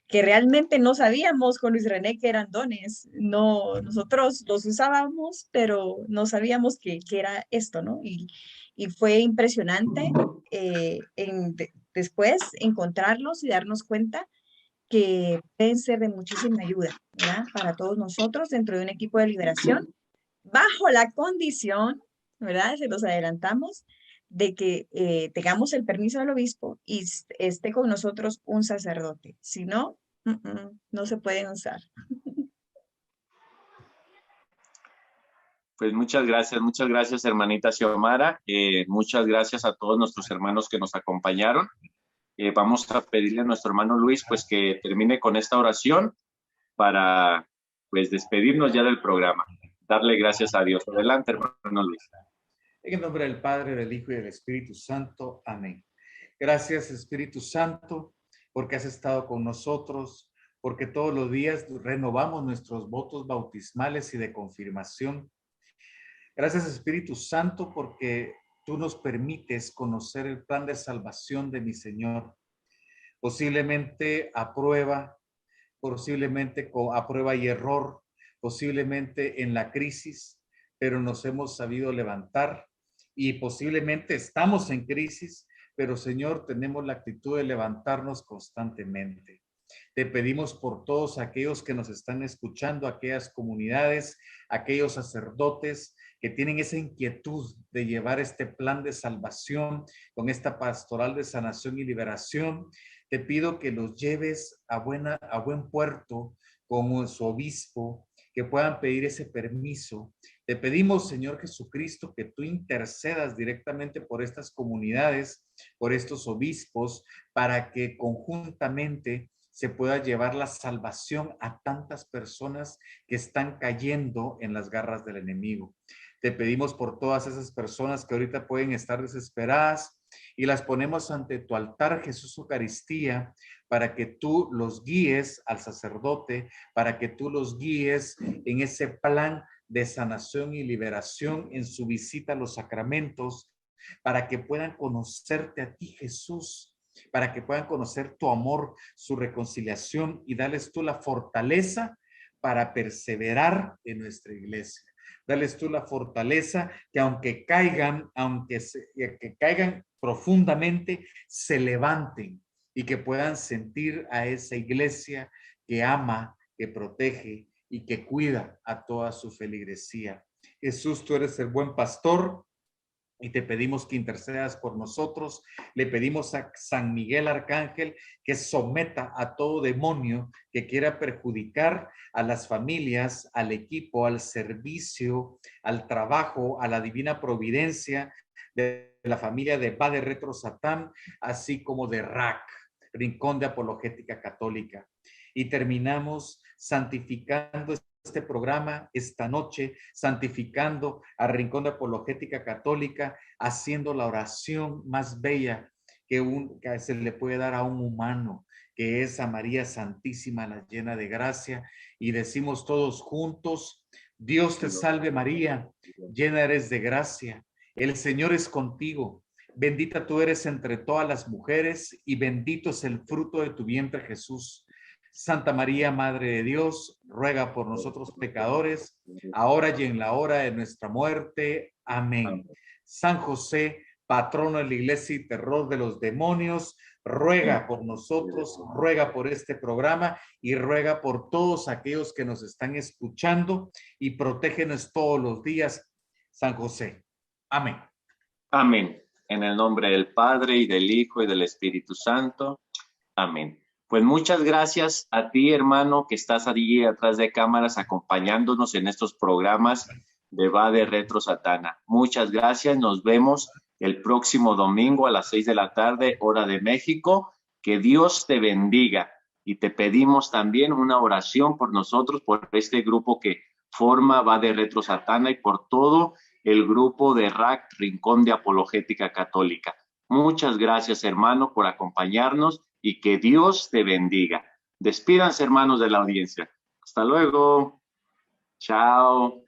que realmente no sabíamos con Luis René que eran dones. No, nosotros los usábamos, pero no sabíamos que era esto, ¿no? Y fue impresionante después encontrarlos y darnos cuenta que pueden ser de muchísima ayuda, ¿verdad? Para todos nosotros dentro de un equipo de liberación bajo la condición, ¿verdad? Se los adelantamos, de que tengamos el permiso del obispo y esté con nosotros un sacerdote. Si no, no se pueden usar. Pues muchas gracias, hermanita Xiomara. Muchas gracias a todos nuestros hermanos que nos acompañaron. Vamos a pedirle a nuestro hermano Luis, pues, que termine con esta oración para, pues, despedirnos ya del programa. Darle gracias a Dios. Adelante, hermano Luis. En el nombre del Padre, del Hijo y del Espíritu Santo. Amén. Gracias, Espíritu Santo, porque has estado con nosotros, porque todos los días renovamos nuestros votos bautismales y de confirmación. Gracias, Espíritu Santo, porque tú nos permites conocer el plan de salvación de mi Señor. Posiblemente a prueba y error, posiblemente en la crisis, pero nos hemos sabido levantar y posiblemente estamos en crisis, pero Señor, tenemos la actitud de levantarnos constantemente. Te pedimos por todos aquellos que nos están escuchando, aquellas comunidades, aquellos sacerdotes que tienen esa inquietud de llevar este plan de salvación con esta pastoral de sanación y liberación. Te pido que los lleves a buen puerto como su obispo, que puedan pedir ese permiso. Te pedimos, Señor Jesucristo, que tú intercedas directamente por estas comunidades, por estos obispos, para que conjuntamente se pueda llevar la salvación a tantas personas que están cayendo en las garras del enemigo. Te pedimos por todas esas personas que ahorita pueden estar desesperadas y las ponemos ante tu altar, Jesús Eucaristía, para que tú los guíes al sacerdote, para que tú los guíes en ese plan de sanación y liberación en su visita a los sacramentos, para que puedan conocerte a ti, Jesús, para que puedan conocer tu amor, su reconciliación y darles tú la fortaleza para perseverar en nuestra iglesia. Dales tú la fortaleza que aunque caigan, que caigan profundamente, se levanten y que puedan sentir a esa iglesia que ama, que protege y que cuida a toda su feligresía. Jesús, tú eres el buen pastor y te pedimos que intercedas por nosotros. Le pedimos a San Miguel Arcángel que someta a todo demonio que quiera perjudicar a las familias, al equipo, al servicio, al trabajo, a la divina providencia de la familia de Va de Retro Satán, así como de RAC, Rincón de Apologética Católica. Y terminamos santificando este programa esta noche, santificando a Rincón de Apologética Católica, haciendo la oración más bella que se le puede dar a un humano, que es a María Santísima, la llena de gracia, y decimos todos juntos: Dios te salve María, llena eres de gracia, el Señor es contigo, bendita tú eres entre todas las mujeres, y bendito es el fruto de tu vientre Jesús. Santa María, Madre de Dios, ruega por nosotros pecadores, ahora y en la hora de nuestra muerte. Amén. San José, patrono de la Iglesia y terror de los demonios, ruega por nosotros, ruega por este programa y ruega por todos aquellos que nos están escuchando, y protégenos todos los días, San José. Amén. Amén. En el nombre del Padre, y del Hijo, y del Espíritu Santo. Amén. Pues muchas gracias a ti, hermano, que estás allí atrás de cámaras acompañándonos en estos programas de Va de Retro Satana. Muchas gracias. Nos vemos el próximo domingo a las 6 de la tarde, hora de México. Que Dios te bendiga. Y te pedimos también una oración por nosotros, por este grupo que forma Va de Retro Satana y por todo el grupo de RAC, Rincón de Apologética Católica. Muchas gracias, hermano, por acompañarnos y que Dios te bendiga. Despídanse, hermanos de la audiencia. Hasta luego. Chao.